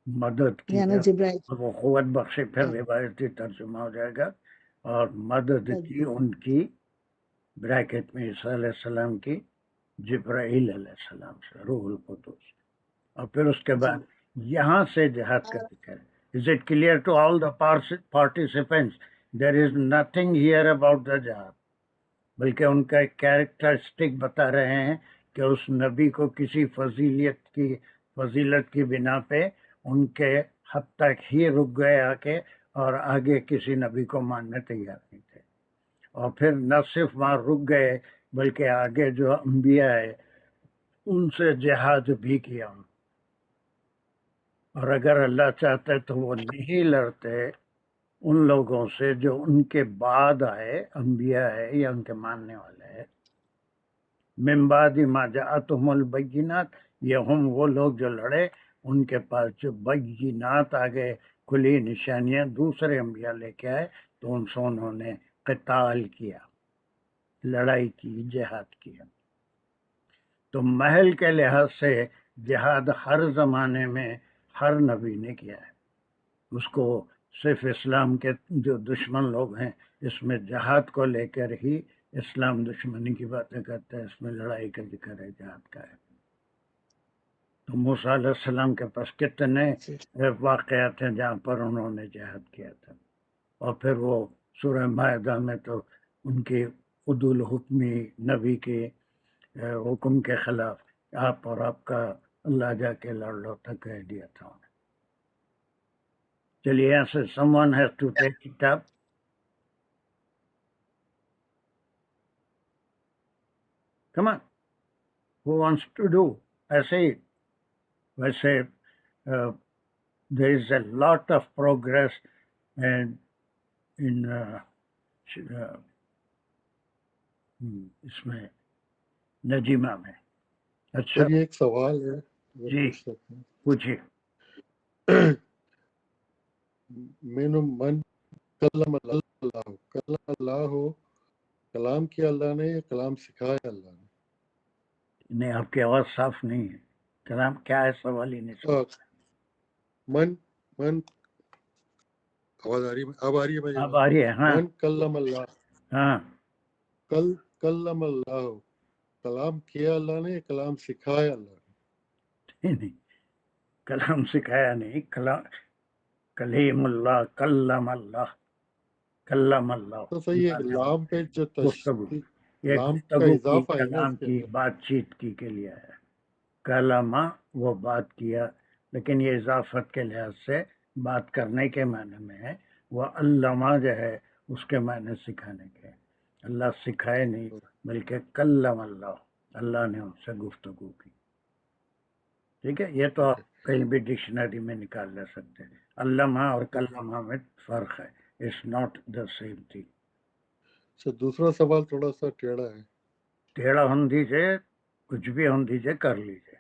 Speaker 1: مدد کی
Speaker 6: یعنی جبرائیل.
Speaker 1: وہ قوت بخشی، پھر روایتی ترجمہ ہو جائے گا. اور مدد کی ان کی بریکٹ میں عیسیٰ علیہ السلام کی جبرائیل علیہ السلام سے، روح القدس. اور پھر اس کے بعد یہاں سے جہاد کا ذکر ہے. Is it clear to all the participants? There is nothing here about the jihad. بلکہ ان کا ایک کیریکٹرسٹک بتا رہے ہیں کہ اس نبی کو کسی فضیلت کی بنا پہ ان کے حد تک ہی رک گئے آ کے، اور آگے کسی نبی کو ماننے تیار نہیں تھے. اور پھر نہ صرف وہاں رک گئے بلکہ آگے جو انبیاء ہے ان سے جہاد بھی کیا. اور اگر اللہ چاہتے تو وہ نہیں لڑتے ان لوگوں سے جو ان کے بعد آئے، انبیاء ہے یا ان کے ماننے والے ہیں. من بعد ما جاءتهم البینات، یہ ہم وہ لوگ جو لڑے ان کے پاس جو بینات آ گئے، کھلی نشانیاں دوسرے انبیاء لے کے آئے، تو ان سے انہوں نے قتال کیا، لڑائی کی، جہاد کیا. تو محل کے لحاظ سے جہاد ہر زمانے میں ہر نبی نے کیا ہے. اس کو صرف اسلام کے جو دشمن لوگ ہیں اس میں جہاد کو لے کر ہی اسلام دشمنی کی باتیں کرتے ہیں، اس میں لڑائی کا ذکر ہے، جہاد کا ہے. تو موسیٰ علیہ السلام کے پاس کتنے واقعات ہیں جہاں پر انہوں نے جہاد کیا تھا. اور پھر وہ سورہ مائدہ میں تو ان کی عدول حکمی، نبی کے حکم کے خلاف آپ اور آپ کا اللہ جا کے لڑ لو تک کہہ دیا تھا انہیں. چلیے یہاں سے someone has to take it up. Come on. Who wants to do? ایسے ہی ویسے there is a lot of progress in اس میں نجیمہ میں. اچھا
Speaker 2: سر یہ ایک سوال ہے، اگر
Speaker 1: جی
Speaker 2: پوچھ سکتے ہیں.
Speaker 1: پوچھیے.
Speaker 2: من کلم اللہ ہو، کلام کیا اللہ نے یا کلام سکھایا اللہ نے؟
Speaker 1: نہیں، آپ کی آواز صاف نہیں ہے. کلام کیا ہے سوال ہی نہیں سمجھ.
Speaker 2: من آواز آ رہی ہے؟ اب آ رہی ہے میری
Speaker 1: اب آ رہی ہے. ہاں
Speaker 2: من کلم اللہ،
Speaker 1: ہاں
Speaker 2: کلم اللہ ہو، کلام کیا اللہ نے یا کلام سکھایا اللہ نے؟
Speaker 1: نہیں، کلام سکھایا نہیں. کلیم اللہ، کلم اللہ، کلم اللہ.
Speaker 2: تو صحیح ہے، لام پہ جو
Speaker 1: گفتگو، یہ
Speaker 2: لام کا
Speaker 1: گفتگو کی،
Speaker 2: اضافہ ہے نا
Speaker 1: کلام
Speaker 2: اس کے
Speaker 1: کی،
Speaker 2: اندر.
Speaker 1: بات چیت کی کے لیے ہے. کلمہ وہ بات کیا، لیکن یہ اضافت کے لحاظ سے بات کرنے کے معنی میں ہے. وہ علامہ جو ہے اس کے معنی سکھانے کے. اللہ سکھائے نہیں بلکہ کلم اللہ، اللہ نے ان سے گفتگو کی. ٹھیک ہے، یہ تو آپ کہیں بھی ڈکشنری میں نکال لے سکتے ہیں. علامہ اور کلمہ میں فرق ہے. It's not the same thing.
Speaker 2: دوسرا سوال تھوڑا سا ٹیڑھا ہے.
Speaker 1: ٹیڑھا ہون دیجیے، کچھ بھی ہون دیجیے، کر لیجیے.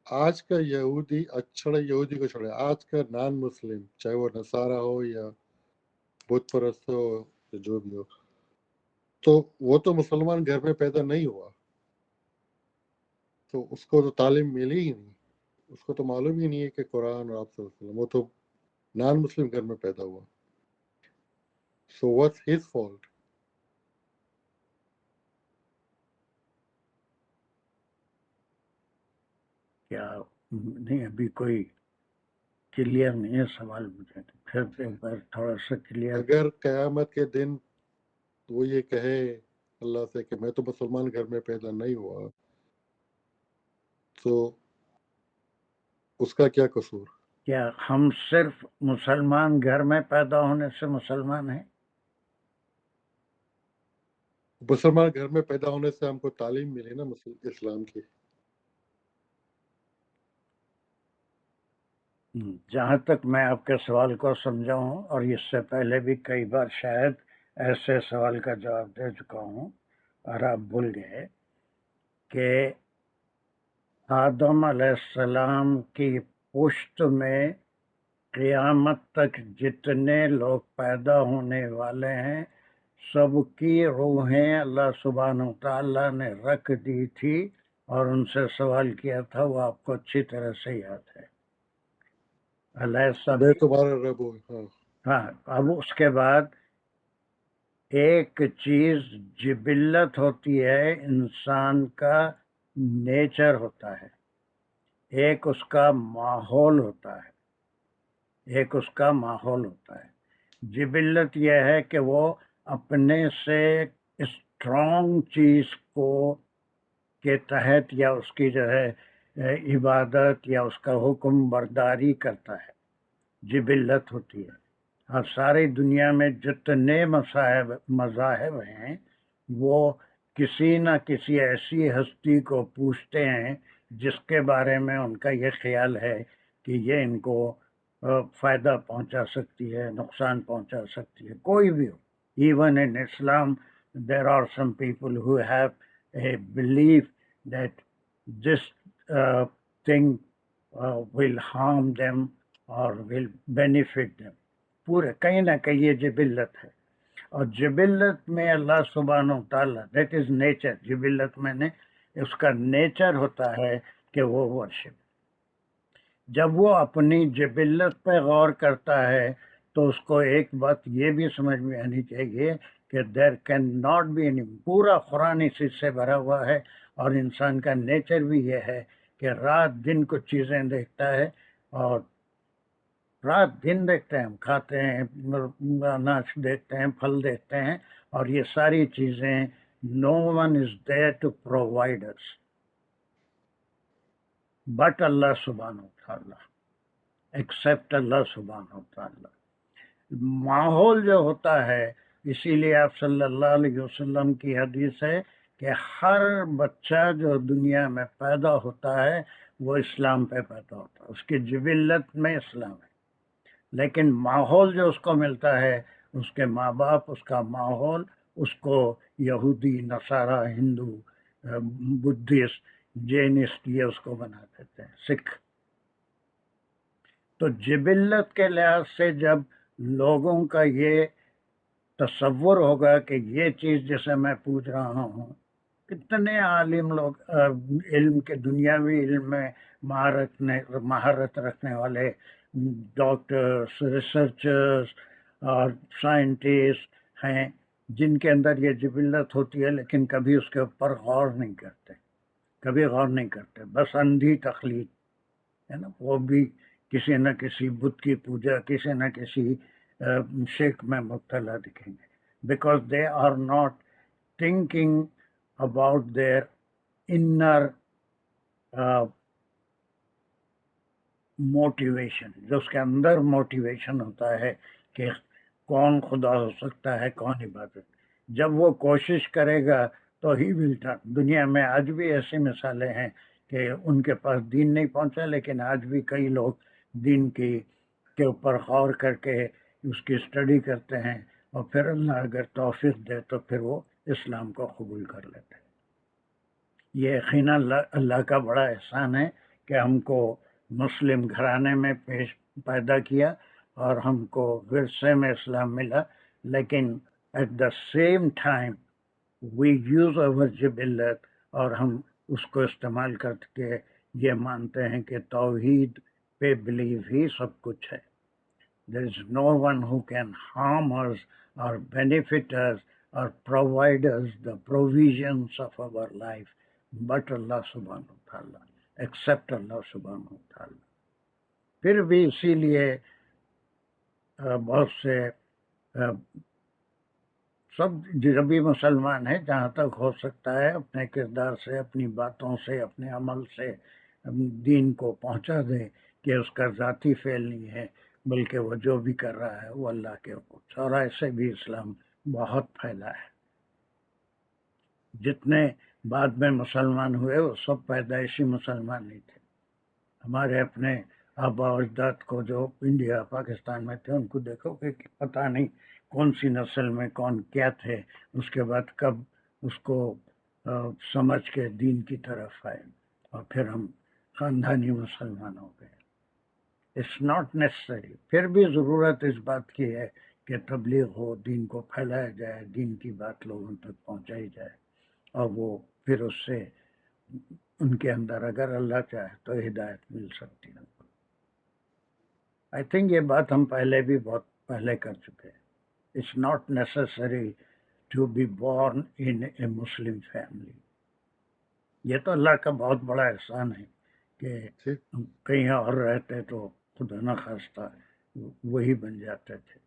Speaker 2: آج کا یہودی، اچھڑا یہودی کو چھوڑے، آج کا نان مسلم، چاہے وہ نصارہ ہو یا بت پرست ہو یا جو بھی ہو، تو وہ تو مسلمان گھر میں پیدا نہیں ہوا، تو اس کو تو تعلیم ملی ہی نہیں، اس کو تو معلوم ہی نہیں ہے کہ قرآن اور آپ صلی اللہ علیہ وسلم. وہ تو نان مسلم گھر میں پیدا ہوا. So what's his fault?
Speaker 1: کیا نہیں، ابھی کوئی کلیئر نہیں ہے سوال مجھے. پھر ایک بار تھوڑا سا کلیئر.
Speaker 2: اگر قیامت کے دن وہ یہ کہے اللہ سے کہ میں تو مسلمان گھر میں پیدا نہیں ہوا، تو اس کا کیا قصور؟
Speaker 1: کیا ہم صرف مسلمان گھر میں پیدا ہونے سے مسلمان ہیں؟
Speaker 2: مسلمان گھر میں پیدا ہونے سے ہم کو تعلیم ملی نا اسلام کی.
Speaker 1: جہاں تک میں آپ کے سوال کو سمجھا ہوں، اور اس سے پہلے بھی کئی بار شاید ایسے سوال کا جواب دے چکا ہوں اور آپ بھول گئے کہ آدم علیہ السلام کی پشت میں قیامت تک جتنے لوگ پیدا ہونے والے ہیں سب کی روحیں اللہ سبحانہ و تعالیٰ نے رکھ دی تھی اور ان سے سوال کیا تھا، وہ آپ کو اچھی طرح سے یاد ہے.
Speaker 2: میں تمہارا رب ہوں. ہاں
Speaker 1: ہاں. اب اس کے بعد ایک چیز جبلت ہوتی ہے، انسان کا نیچر ہوتا ہے، ایک اس کا ماحول ہوتا ہے، ایک اس کا ماحول ہوتا ہے. جبلت یہ ہے کہ وہ اپنے سے اسٹرانگ چیز کو کے تحت یا اس کی جو ہے عبادت یا اس کا حکم برداری کرتا ہے، جبلت ہوتی ہے. اور ساری دنیا میں جتنے مذاہب ہیں وہ کسی نہ کسی ایسی ہستی کو پوچھتے ہیں جس کے بارے میں ان کا یہ خیال ہے کہ یہ ان کو فائدہ پہنچا سکتی ہے، نقصان پہنچا سکتی ہے، کوئی بھی ہو. Even in Islam there are some people who have a belief that this thing will harm them or will benefit them. پورے کہیں نہ کہیں یہ جبلت ہے. اور جبلت میں اللہ سبحانہ و تعالیٰ دیٹ از نیچر، جبلت میں نے اس کا نیچر ہوتا ہے کہ وہ ورشپ. جب وہ اپنی جبلت پہ غور کرتا ہے تو اس کو ایک بات یہ بھی سمجھ میں آنی چاہیے کہ there can not be any, پورا قرآن اسی سے بھرا ہوا ہے اور انسان کا نیچر بھی یہ ہے کہ رات دن کچھ چیزیں دیکھتا ہے، اور رات دن دیکھتے ہیں، ہم کھاتے ہیں، اناج دیکھتے ہیں، پھل دیکھتے ہیں، اور یہ ساری چیزیں no one is there to provide us but اللہ سبحانہ وتعالی، ایکسپٹ اللہ سبحانہ وتعالی. ماحول جو ہوتا ہے، اسی لیے آپ صلی اللہ علیہ وسلم کی حدیث ہے کہ ہر بچہ جو دنیا میں پیدا ہوتا ہے وہ اسلام پہ پیدا ہوتا ہے، اس کی جبلت میں اسلام ہے. لیکن ماحول جو اس کو ملتا ہے، اس کے ماں باپ، اس کا ماحول اس کو یہودی، نصارہ، ہندو، بدھسٹ، جینسٹ یہ اس کو بنا دیتے ہیں، سکھ. تو جبلت کے لحاظ سے جب لوگوں کا یہ تصور ہوگا کہ یہ چیز جیسے میں پوچھ رہا ہوں، کتنے عالم لوگ علم کے دنیاوی علم میں مہارت رکھنے والے ڈاکٹرس، ریسرچرز اور سائنٹسٹ ہیں جن کے اندر یہ جبلت ہوتی ہے لیکن کبھی اس کے اوپر غور نہیں کرتے، کبھی غور نہیں کرتے، بس اندھی تقلید ہے نا. وہ بھی کسی نہ کسی بت کی پوجا، کسی نہ کسی شرک میں مبتلا دکھیں گے، because they are not thinking about their inner motivation. جو اس کے اندر موٹیویشن ہوتا ہے کہ کون خدا ہو سکتا ہے، کون عبادت. جب وہ کوشش کرے گا تو ہی ول ٹرن. دنیا میں آج بھی ایسی مثالیں ہیں کہ ان کے پاس دین نہیں پہنچا، لیکن آج بھی کئی لوگ دین کے اوپر غور کر کے اس کی اسٹڈی کرتے ہیں، اور پھر اللہ اگر توفیق دے تو پھر وہ اسلام کو قبول کر لیتے ہیں. یہ یقیناً اللہ کا بڑا احسان ہے کہ ہم کو مسلم گھرانے میں پیدا کیا اور ہم کو ورثے میں اسلام ملا. لیکن at the same time we use our جبلت، اور ہم اس کو استعمال کر کے یہ مانتے ہیں کہ توحید پہ بلیو ہی سب کچھ ہے. There is no one who can harm us or benefit us or provide us the provisions of our life but Allah subhanahu wa ta'ala, except Allah subhanahu wa ta'ala. پھر بھی اسی لیے بہت سے سب جو بھی مسلمان ہیں جہاں تک ہو سکتا ہے اپنے کردار سے، اپنی باتوں سے، اپنے عمل سے دین کو پہنچا دے، کہ اس کا ذاتی فعل نہیں ہے بلکہ وہ جو بھی کر رہا ہے وہ اللہ کے حکم سے، اور ایسے بھی اسلام بہت پھیلا ہے۔ جتنے بعد میں مسلمان ہوئے وہ سب پیدائشی مسلمان نہیں تھے۔ ہمارے اپنے آبا و اجداد کو جو انڈیا پاکستان میں تھے ان کو دیکھو کہ پتہ نہیں کون سی نسل میں کون کیا تھے، اس کے بعد کب اس کو سمجھ کے دین کی طرف آئے اور پھر ہم خاندانی مسلمان ہو گئے۔ It's not necessary. پھر بھی ضرورت اس بات کی ہے کہ تبلیغ ہو، دین کو پھیلایا جائے، دین کی بات لوگوں تک پہنچائی جائے، اور وہ پھر اس سے ان کے اندر اگر اللہ چاہے تو ہدایت مل سکتی ہے۔ آئی تھنک یہ بات ہم پہلے بھی بہت پہلے کر چکے ہیں۔ It's not necessary to be born in a Muslim family. یہ تو اللہ کا بہت بڑا احسان ہے کہ
Speaker 2: ٹھیک،
Speaker 1: ہم کہیں اور رہتے تو خدا نہ خواستہ وہی بن جاتے تھے۔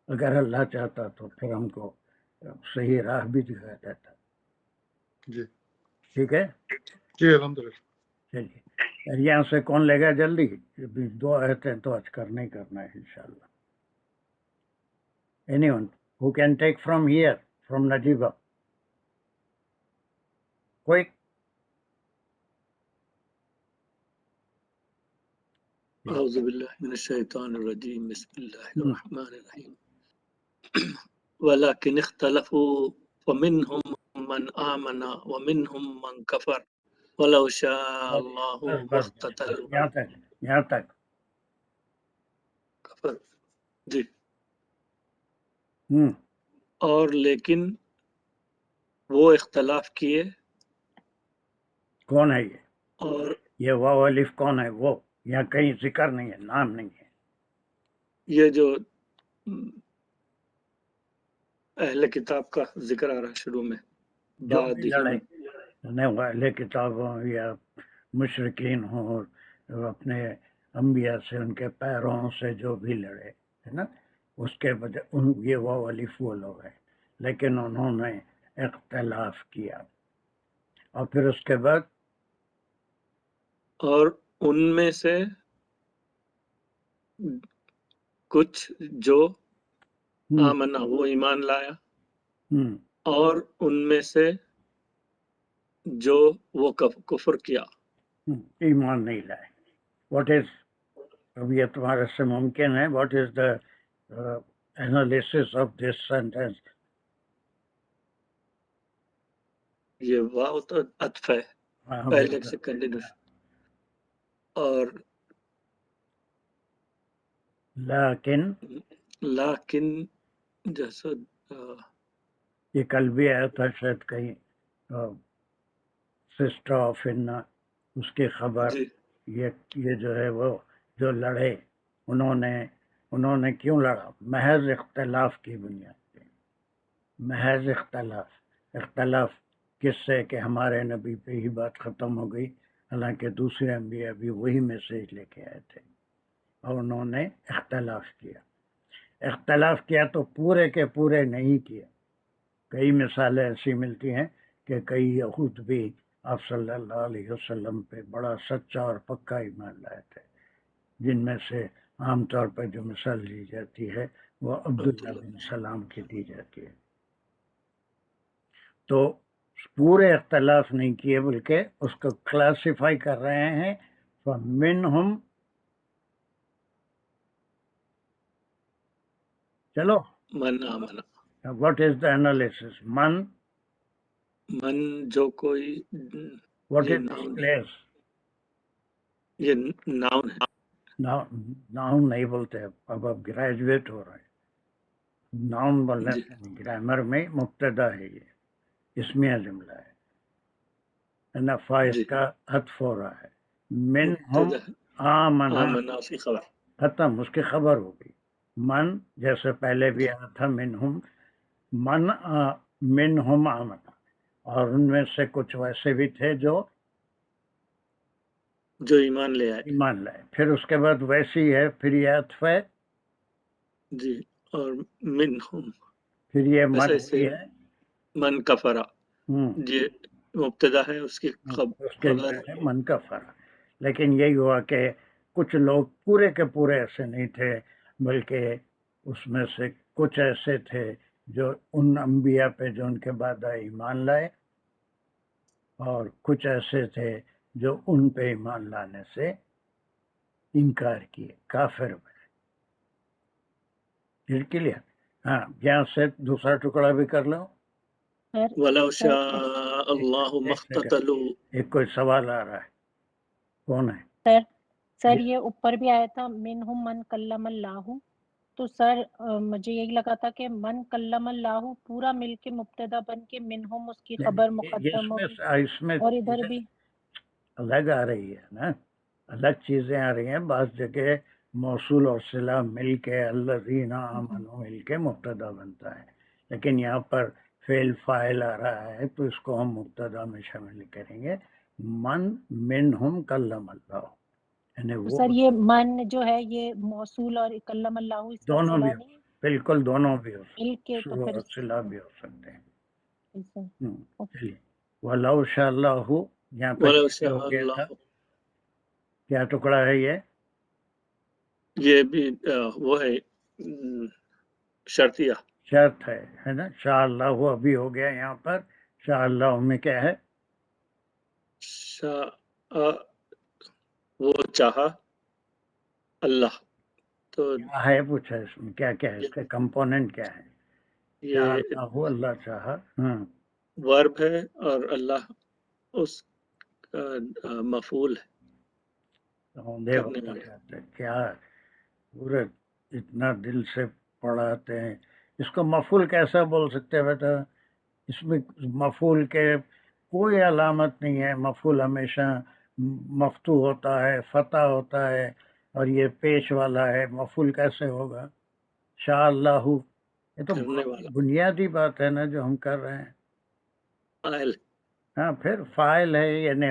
Speaker 1: اگر اللہ چاہتا تو پھر ہم کو صحیح راہ بھی دکھا دیتا۔
Speaker 2: جی
Speaker 1: ٹھیک ہے،
Speaker 2: جی الحمدللہ۔
Speaker 1: چلیے اور یہاں سے کون لے گا جلدی؟ ابھی 2 آیتیں تو آج کرنا ہی کرنا ہے انشاءاللہ۔ Any one who can take from here, from Najiba, کوئی؟
Speaker 7: أعوذ بالله من الشيطان الرجيم بسم الله الرحمن الرحيم ولكن اختلفوا فمنهم من آمن ومنهم من كفر ولو شاء الله ما اقتتلوا
Speaker 1: یہاں تک
Speaker 7: كفر جی
Speaker 1: ہوں
Speaker 7: اور لیکن وہ اختلاف کیے
Speaker 1: کون ہے یہ؟
Speaker 7: اور
Speaker 1: یہ واو الف کون ہے؟ وہ یہاں کہیں ذکر نہیں ہے، نام نہیں ہے۔
Speaker 7: یہ جو اہل کتاب کا ذکر آ رہا ہے شروع میں
Speaker 1: جو بھی
Speaker 7: بعد
Speaker 1: لڑے، نہیں اہل کتاب ہوں یا مشرکین ہوں، اپنے انبیاء سے، ان کے پیروں سے جو بھی لڑے ہے نا، اس کے وجہ یہ واو الف وہ لوگ ہیں، لیکن انہوں نے اختلاف کیا۔ اور پھر اس کے بعد
Speaker 7: اور ان میں سے کچھ جو آمنا وہ ایمان لایا اور ان میں سے جو وہ کفر کیا
Speaker 1: ایمان نہیں لائے۔ واٹ از، اب یہ تمہارے سے ممکن ہے، what is the analysis of this sentence?
Speaker 7: یہ واو تو عطف ہے پہلے سے کنٹینیوس، اور لیکن جیسا
Speaker 1: یہ کل بھی آیا تھا شاید کہیں، سسٹر آف انا، اس کی خبر، یہ جو ہے وہ جو لڑے انہوں نے کیوں لڑا؟ محض اختلاف کی بنیاد پہ، محض اختلاف کس سے؟ کہ ہمارے نبی پہ ہی بات ختم ہو گئی، حالانکہ دوسرے انبیاء بھی وہی میسیج لے کے آئے تھے، اور انہوں نے اختلاف کیا تو پورے کے پورے نہیں کیا۔ کئی مثالیں ایسی ملتی ہیں کہ کئی یہود بھی آپ صلی اللہ علیہ وسلم پہ بڑا سچا اور پکا ایمان لائے تھے، جن میں سے عام طور پر جو مثال دی جاتی ہے وہ عبداللہ بن سلام کی دی جاتی ہے۔ تو پورے اختلاف نہیں کیے بلکہ اس کو کلاسیفائی کر رہے ہیں فَمِنْهُمْ، چلو
Speaker 7: من آمنا،
Speaker 1: واٹ از دا انالیسس؟ من
Speaker 7: جو کوئی
Speaker 1: واٹ
Speaker 7: یہ
Speaker 1: از
Speaker 7: ناؤن ہے،
Speaker 1: پلیس؟
Speaker 7: یہ ناؤن ہے،
Speaker 1: ناؤن نہیں بولتے، اب آپ گریجویٹ ہو رہے ہیں، ناؤن بولنے سے نہیں، گرامر میں مبتدا ہے، یہ اسمیہ جملہ ہے، نفع اس کا عطف ہو رہا ہے۔ منہم آمنا،
Speaker 7: اس کی خبر
Speaker 1: ختم، اس کی خبر ہو گئی۔ من جیسے پہلے بھی آیا تھا منہم، منہم آمنا، اور ان میں سے کچھ ویسے بھی تھے جو
Speaker 7: ایمان لے آئے،
Speaker 1: ایمان لائے۔ پھر اس کے بعد ویسی ہے، پھر یہ عطف ہے،
Speaker 7: جی، اور منہم
Speaker 1: پھر یہ من بھی ہے،
Speaker 7: من کفرا، یہ مبتدا ہے، اس کی
Speaker 1: اس کے جو ہے من کا فرق۔ لیکن یہی ہوا کہ کچھ لوگ پورے کے پورے ایسے نہیں تھے، بلکہ اس میں سے کچھ ایسے تھے جو ان انبیاء پہ جو ان کے بعد آئے ایمان لائے، اور کچھ ایسے تھے جو ان پہ ایمان لانے سے انکار کیے، کافر بنے. ٹھیک ہے؟ ہاں، یہاں سے دوسرا ٹکڑا بھی کر لو.
Speaker 4: سر
Speaker 7: وَلَوْ
Speaker 4: سر
Speaker 7: شَاءَ اللَّهُ مَا اقْتَتَلُوا.
Speaker 1: ایک کوئی سوال آ رہا ہے، کون ہے؟
Speaker 4: سر سر یہ اوپر بھی آیا تھا منہم من کلم اللہ، تو سر مجھے یہی لگا تھا کہ من کلم اللہ پورا مل کے مبتدا بن کے منہم اس کی خبر مقدم ہوگی،
Speaker 1: اس میں
Speaker 4: اور ادھر بھی
Speaker 1: الگ آ رہی ہے نا، الگ چیزیں آ رہی ہیں. بعض جگہ موصول اور صلہ مل کے الذین آمنوا مل کے مبتدا بنتا ہے، لیکن یہاں پر فعل فاعل آ رہا ہے تو اس کو ہم مبتدا میں شامل کریں گے. من منہم کلم اللہ، یعنی
Speaker 4: تو
Speaker 1: وہ
Speaker 4: سر یہ من جو ہے یہ موصول اور کلم اللہ اس کا
Speaker 1: دونوں بھی
Speaker 4: صلہ نہیں
Speaker 1: بالکل دونوں بھی ہو
Speaker 4: مل کے تو
Speaker 1: سکتے،
Speaker 4: پھر
Speaker 1: صلہ بھی ہو سکتے ہیں.
Speaker 4: سر
Speaker 1: چلیے، وَلَوْ شَاءَ اللَّهُ یہاں تک
Speaker 7: وَلَوْ
Speaker 1: کیسے ہو
Speaker 7: شَاءَ
Speaker 1: گیا تھا؟
Speaker 7: اللَّهُ.
Speaker 1: کیا ٹکڑا ہے یہ؟
Speaker 7: یہ بھی وہ ہے شرطیہ.
Speaker 1: شرط ہے نا. شاء اللہ ابھی ہو گیا یہاں پر. شاء اللہ میں کیا ہے؟
Speaker 7: شاء وہ چاہا اللہ. تو
Speaker 1: کیا ہے پوچھا اس میں، کیا کیا ہے اس کا کمپوننٹ کیا ہے؟ شاء
Speaker 7: یہ
Speaker 1: اللہ اللہ چاہا.
Speaker 7: ورب ہے اور اللہ اس کا مفعول ہے،
Speaker 1: دیکھو
Speaker 7: کرنے والا.
Speaker 1: کیا پورے اتنا دل سے پڑھاتے ہیں. اس کو مفعول کیسا بول سکتے ہیں بیٹا؟ اس میں مفعول کے کوئی علامت نہیں ہے. مفعول ہمیشہ مفتوح ہوتا ہے، فتح ہوتا ہے، اور یہ پیش والا ہے. مفعول کیسے ہوگا؟ شاء اللہ، یہ تو
Speaker 7: کرنے والا
Speaker 1: بنیادی بات ہے نا جو ہم کر رہے ہیں.
Speaker 7: فاعل.
Speaker 1: ہاں، پھر فاعل ہے، یعنی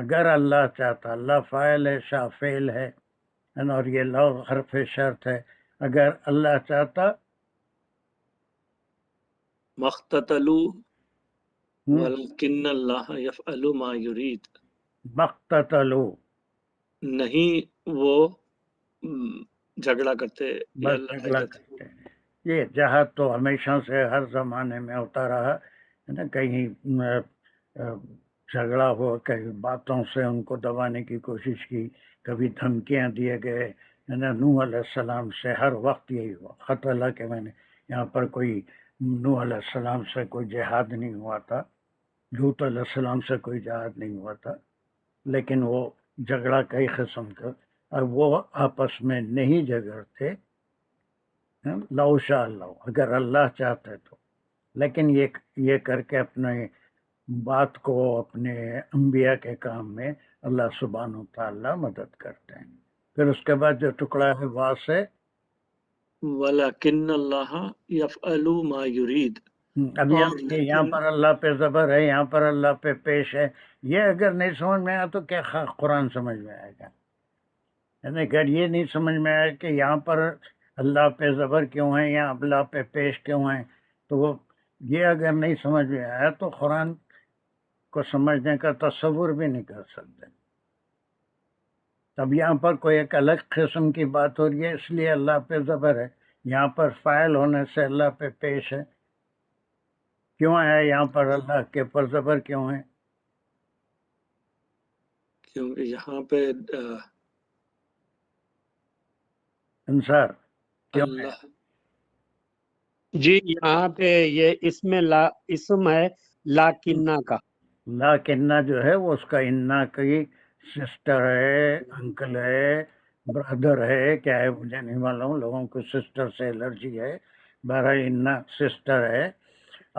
Speaker 1: اگر اللہ چاہتا، اللہ فاعل ہے، شاء فعل ہے، اور یہ لو حرف شرط ہے. اگر اللہ چاہتا
Speaker 7: مختتلوا ولکن اللہ یفعل ما یرید.
Speaker 1: مقتتلو،
Speaker 7: نہیں وہ جھگڑا کرتے یا
Speaker 1: بس
Speaker 7: لڑائی
Speaker 1: جھگڑا
Speaker 7: کرتے.
Speaker 1: کرتے ہیں. یہ جہاد تو ہمیشہ سے ہر زمانے میں ہوتا رہا ہے نا. کہیں جھگڑا ہو، کہیں باتوں سے ان کو دبانے کی کوشش کی، کبھی دھمکیاں دیے گئے. نوح علیہ السلام سے ہر وقت یہی ہوا. خط اللہ کہ میں نے یہاں پر کوئی نوح علیہ السلام سے کوئی جہاد نہیں ہوا تھا، لوط علیہ السلام سے کوئی جہاد نہیں ہوا تھا، لیکن وہ جھگڑا کئی قسم کا، اور وہ آپس میں نہیں جھگڑتے. لو شاء اللہ، اگر اللہ چاہتے تو. لیکن یہ کر کے اپنے بات کو اپنے انبیاء کے کام میں اللہ سبحانہ وتعالی مدد کرتے ہیں. پھر اس کے بعد جو ٹکڑا ہے وہاں سے
Speaker 7: ولکن اللہ یفعل ما یرید.
Speaker 1: اب
Speaker 7: اور
Speaker 1: یہاں پر اللہ پہ زبر ہے، یہاں پر اللہ پہ پیش ہے. یہ اگر نہیں سمجھ میں آیا تو کیا قرآن سمجھ میں آئے گا؟ یعنی اگر یہ نہیں سمجھ میں آیا کہ یہاں پر اللہ پہ زبر کیوں ہے، یہاں اللہ پہ پیش کیوں ہے، تو وہ یہ اگر نہیں سمجھ میں آیا تو قرآن کو سمجھنے کا تصور بھی نہیں کر سکتے. اب یہاں پر کوئی ایک الگ قسم کی بات ہو رہی ہے، اس لیے اللہ پہ زبر ہے. یہاں پر فاعل ہونے سے اللہ پہ پیش ہے. کیوں ہے یہاں پر اللہ کے پر زبر کیوں ہے؟
Speaker 7: کیونکہ یہاں پہ
Speaker 1: انصار کیوں ہے؟
Speaker 7: اللہ
Speaker 8: جی یہاں پہ یہ اسم ہے لاکنہ کا.
Speaker 1: لاکنہ جو ہے وہ اس کا انا کی سسٹر ہے، انکل ہے، برادر ہے، کیا ہے مجھے نہیں معلوم. لوگوں کو سسٹر سے الرجی ہے. بہرحال انا سسٹر ہے،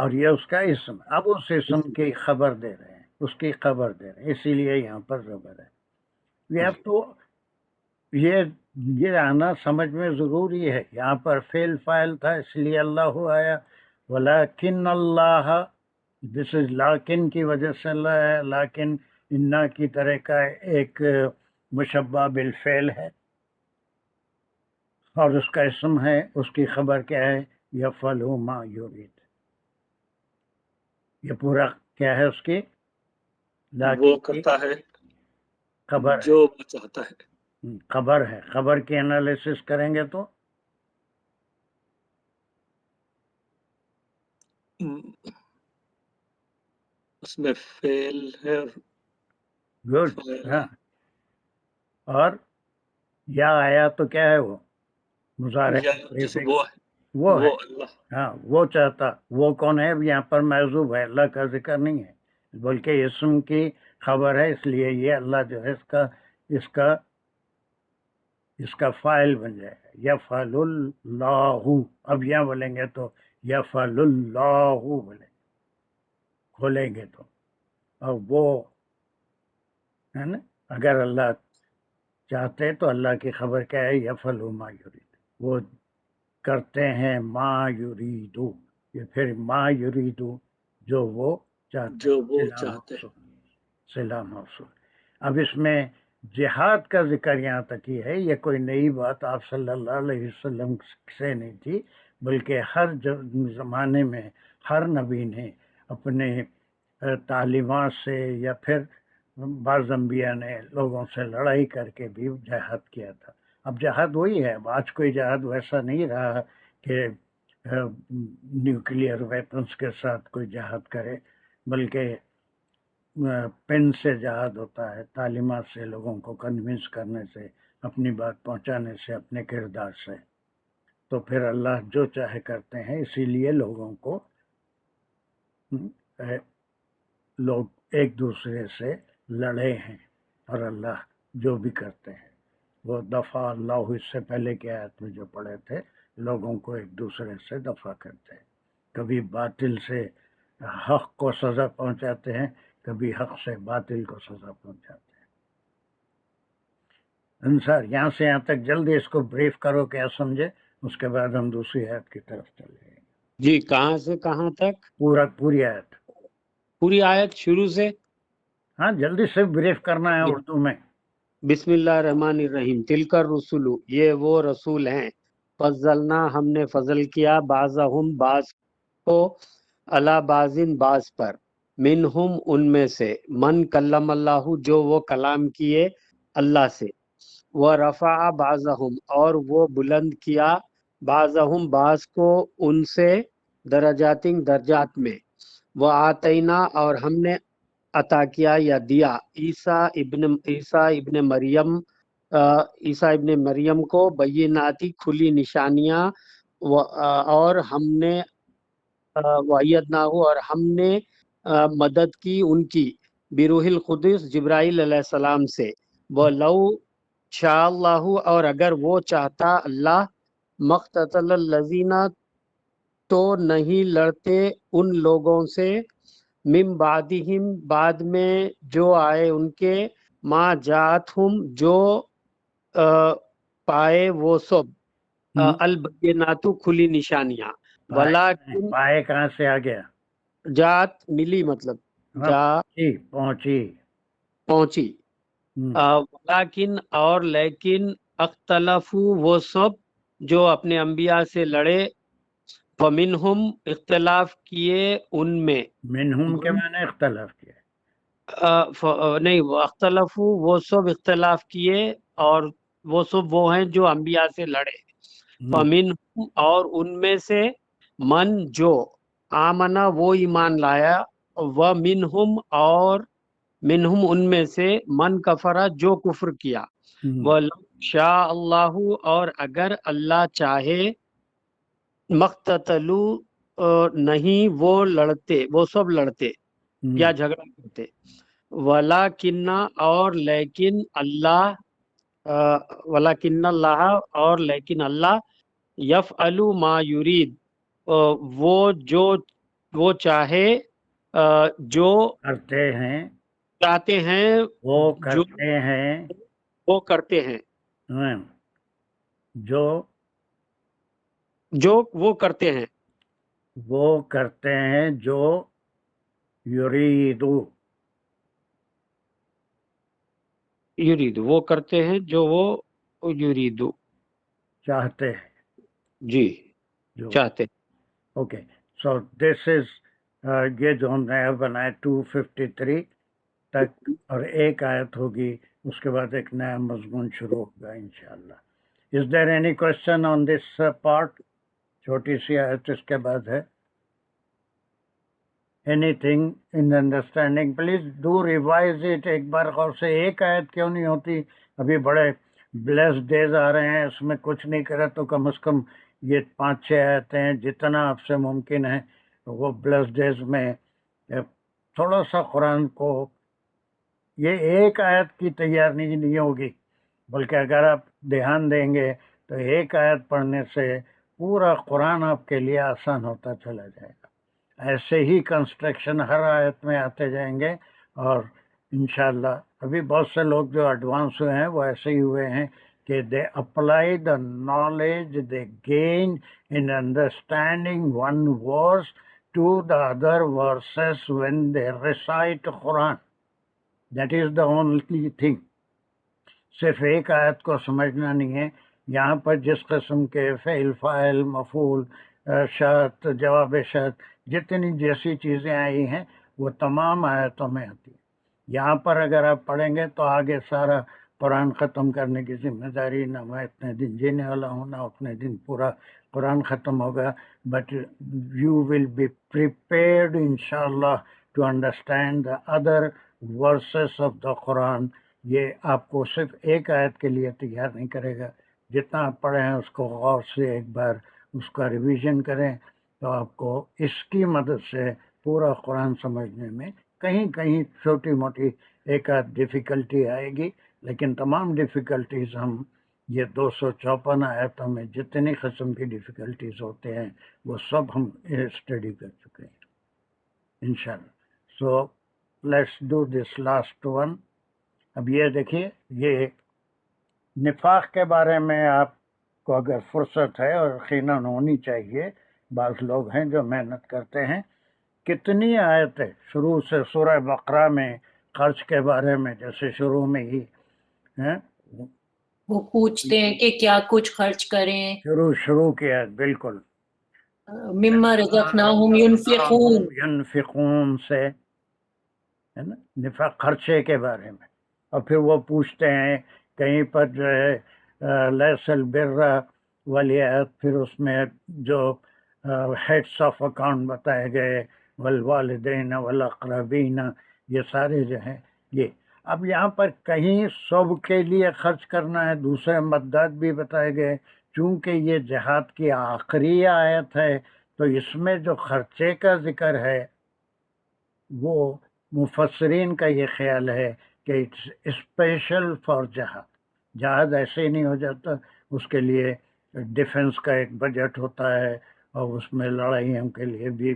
Speaker 1: اور یہ اس کا اسم. اب اس اسم کی خبر دے رہے ہیں، اس کی خبر دے رہے ہیں، اسی لیے یہاں پر زبر ہے. یہ آنا سمجھ میں ضروری ہے. یہاں پر فعل فاعل تھا اس لیے اللہ آیا. ولیکن اللہ، دس از لاکن کی وجہ سے اللہ ہے. لیکن انا کی طرح کا ایک مشبہ بالفعل ہے، اور اس کا اسم ہے. اس کی خبر کیا ہے؟ یفعل ما یرید. یہ پورا کیا ہے اس کی؟
Speaker 7: وہ کرتا ہے
Speaker 1: خبر
Speaker 7: جو وہ چاہتا ہے.
Speaker 1: خبر ہے، خبر کی انالیسس کریں گے تو
Speaker 7: اس میں فعل ہے اور
Speaker 1: گڈ،
Speaker 7: فاعل
Speaker 1: ہاں، اور یا آیا تو کیا ہے وہ مضارع
Speaker 7: یا جیسے وہ ہے
Speaker 1: وہ ہے،
Speaker 7: وہ اللہ
Speaker 1: ہاں وہ چاہتا، وہ کون ہے؟ اب یہاں پر محذوب ہے، اللہ کا ذکر نہیں ہے بلکہ اسم کی خبر ہے، اس لیے یہ اللہ جو ہے اس کا فاعل بن جائے گا، یفعل اللہ، اب یہاں بولیں گے تو یفعل اللہ بولیں، کھولیں گے تو، اور وہ ہے نا، اگر اللہ چاہتے تو اللہ کی خبر کیا ہے؟ یفعل ما یرید، وہ کرتے ہیں ما یریدو، یہ پھر ما یریدو جو وہ چاہتے
Speaker 7: جو
Speaker 1: ہیں،
Speaker 7: وہ
Speaker 1: صلہ
Speaker 7: چاہتے ہیں۔
Speaker 1: موصول، صلہ موصول۔ اب اس میں جہاد کا ذکر یہاں تک ہی ہے، یہ کوئی نئی بات آپ صلی اللہ علیہ وسلم سے نہیں تھی، بلکہ ہر زمانے میں ہر نبی نے اپنے تعلیمات سے یا پھر بعض انبیاء نے لوگوں سے لڑائی کر کے بھی جہاد کیا تھا۔ اب جہاد وہی ہے، اب آج کوئی جہاد ویسا نہیں رہا کہ نیوکلیئر ویپنز کے ساتھ کوئی جہاد کرے، بلکہ پن سے جہاد ہوتا ہے، تعلیمات سے، لوگوں کو کنونس کرنے سے، اپنی بات پہنچانے سے، اپنے کردار سے۔ تو پھر اللہ جو چاہے کرتے ہیں، اسی لیے لوگوں کو لوگ ایک دوسرے سے لڑے ہیں، اور اللہ جو بھی کرتے ہیں وہ دفع اللہ، اس سے پہلے کی آیت میں جو پڑھے تھے، لوگوں کو ایک دوسرے سے دفع کرتے ہیں، کبھی باطل سے حق کو سزا پہنچاتے ہیں، کبھی حق سے باطل کو سزا پہنچاتے ہیں۔ انصار یہاں سے یہاں تک جلدی اس کو بریف کرو، کیا سمجھے، اس کے بعد ہم دوسری آیت کی طرف چلے جائیں گے۔
Speaker 8: جی کہاں سے کہاں تک؟
Speaker 1: پوری آیت،
Speaker 8: پوری آیت شروع سے؟
Speaker 1: ہاں جلدی سے بریف کرنا ہے اردو میں۔
Speaker 8: بسم اللہ الرحمن الرحیم۔ تلک الرسل، یہ وہ رسول ہیں، فضلنا، ہم نے فضل کیا، بعضہم، بعض کو، علی بعضن، بعض پر، منہم، ان میں سے، من کلم اللہ، جو وہ کلام کیے اللہ سے، ورفع بعضہم، اور وہ بلند کیا، بعضہم، بعض کو، ان سے، درجات، درجات میں، وآتینا، اور ہم نے عطا کیا یا دیا، عیسیٰ ابن مریم کو، بیناتی، کھلی نشانیاں، اور ہم نے وَأَيَّدْنَاهُ، اور ہم نے مدد کی ان کی، بروح القدس، جبرائیل علیہ السلام سے، وَلَوْ شَاءَ اللَّهُ، اور اگر وہ چاہتا اللہ، مَقْتَتَلَ الَّذِينَ، تو نہیں لڑتے ان لوگوں سے، من بعدہم، بعد میں جو آئے ان کے، ما جاتہم، جو پائے وہ سب، البینات، کھلی نشانیاں، ولیکن،
Speaker 1: پائے کہاں سے آ گیا؟
Speaker 8: جات ملی، مطلب جا پہنچی، ولیکن، اور لیکن، اختلفوا، وہ سب جو اپنے انبیاء سے لڑے، فمنہم، اختلاف کیے ان میں،
Speaker 1: منہم کے معنی اختلاف کیا،
Speaker 8: نہیں، وہ اختلفوا، وہ سب اختلاف کیے، اور وہ سب وہ ہیں جو انبیاء سے لڑے، فمنہم، اور ان میں سے، من، جو، آمنا، وہ ایمان لایا، ومنہم، اور منہم، ان میں سے، من کفرا، جو کفر کیا، وَلَوْ شَاءَ اللَّهُ، اور اگر اللہ چاہے، مقتتلوا، نہیں وہ لڑتے، وہ سب لڑتے یا جھگڑا کرتے، ولیکن، اور لیکن اللہ، ولیکن اللہ، اور لیکن اللہ، یفعل ما یرید، وہ چاہے، جو
Speaker 1: کرتے ہیں،
Speaker 8: چاہتے ہیں،
Speaker 1: وہ کرتے ہیں،
Speaker 8: وہ کرتے ہیں، جو وہ کرتے ہیں،
Speaker 1: وہ کرتے ہیں، جو یریدو،
Speaker 8: یرید، وہ کرتے ہیں جو وہ یریدو،
Speaker 1: چاہتے ہیں،
Speaker 8: جی،
Speaker 1: جو
Speaker 8: چاہتے ہیں۔
Speaker 1: اوکے، سو دس از، یہ جو ہم نے بنائے 253 تک، اور ایک آیت ہوگی اس کے بعد ایک نیا مضمون شروع ہوگا انشاءاللہ. Is there any question on this part? چھوٹی سی آیت اس کے بعد ہے. Anything in understanding? Please do revise it. ایک بار غور سے. ایک آیت کیوں نہیں ہوتی؟ ابھی بڑے blessed days آ رہے ہیں, اس میں کچھ نہیں کرے تو کم از کم یہ 5-6 آیتیں ہیں, جتنا آپ سے ممکن ہے وہ blessed days میں تھوڑا سا قرآن کو. یہ ایک آیت کی تیاری نہیں ہوگی, بلکہ اگر آپ دھیان دیں گے تو ایک آیت پڑھنے سے پورا قرآن آپ کے لیے آسان ہوتا چلا جائے گا. ایسے ہی کنسٹرکشن ہر آیت میں آتے جائیں گے, اور انشاءاللہ ابھی بہت سے لوگ جو ایڈوانس ہوئے ہیں وہ ایسے ہی ہوئے ہیں کہ they apply the knowledge they gain in understanding one verse to the other verses when they recite قرآن. That is the only thing. صرف ایک آیت کو سمجھنا نہیں ہے. یہاں پر جس قسم کے فعل فاعل مفعول شرط جواب شرط جتنی جیسی چیزیں آئی ہیں وہ تمام آیتوں میں آتی ہیں. یہاں پر اگر آپ پڑھیں گے تو آگے سارا قرآن ختم کرنے کی ذمہ داری نہ میں اتنے دن جینے والا ہوں نہ اتنے دن پورا قرآن ختم ہوگا. But you will be prepared انشاءاللہ to understand the other verses of the Quran. یہ آپ کو صرف ایک آیت کے لیے تیار نہیں کرے گا. جتنا آپ پڑھیں اس کو غور سے ایک بار اس کا ریویژن کریں تو آپ کو اس کی مدد سے پورا قرآن سمجھنے میں کہیں کہیں چھوٹی موٹی ایک آدھ ڈیفیکلٹی آئے گی, لیکن تمام ڈیفیکلٹیز ہم یہ 254 آیتوں میں جتنی قسم کی ڈیفیکلٹیز ہوتے ہیں وہ سب ہم اسٹڈی کر چکے ہیں انشاءاللہ. So let's do this last one. اب یہ دیکھیے, یہ نفاق کے بارے میں آپ کو اگر فرصت ہے اور یقیناً ہونی چاہیے, بعض لوگ ہیں جو محنت کرتے ہیں, کتنی آیتیں شروع سے سورہ بقرہ میں خرچ کے بارے میں جیسے شروع میں ہی ہیں
Speaker 5: وہ پوچھتے ہیں کہ کیا کچھ خرچ کریں.
Speaker 1: شروع کیا بالکل
Speaker 5: مما رزقناہم ینفقون
Speaker 1: ینفقون سے ہے نا, نفاق خرچے کے بارے میں. اور پھر وہ پوچھتے ہیں کہیں پر جو ہے لیس البر ولیعت, پھر اس میں جو ہیڈس آف اکاؤنٹ بتائے گئے والوالدین والاقربین, یہ سارے جو ہیں یہ. اب یہاں پر کہیں سب کے لیے خرچ کرنا ہے, دوسرے مدد بھی بتائے گئے. چونکہ یہ جہاد کی آخری آیت ہے تو اس میں جو خرچے کا ذکر ہے وہ مفسرین کا یہ خیال ہے کہ اٹس اسپیشل فار جہاد. جہاد ایسے ہی نہیں ہو جاتا, اس کے لیے ڈیفنس کا ایک بجٹ ہوتا ہے اور اس میں لڑائیوں کے لیے بھی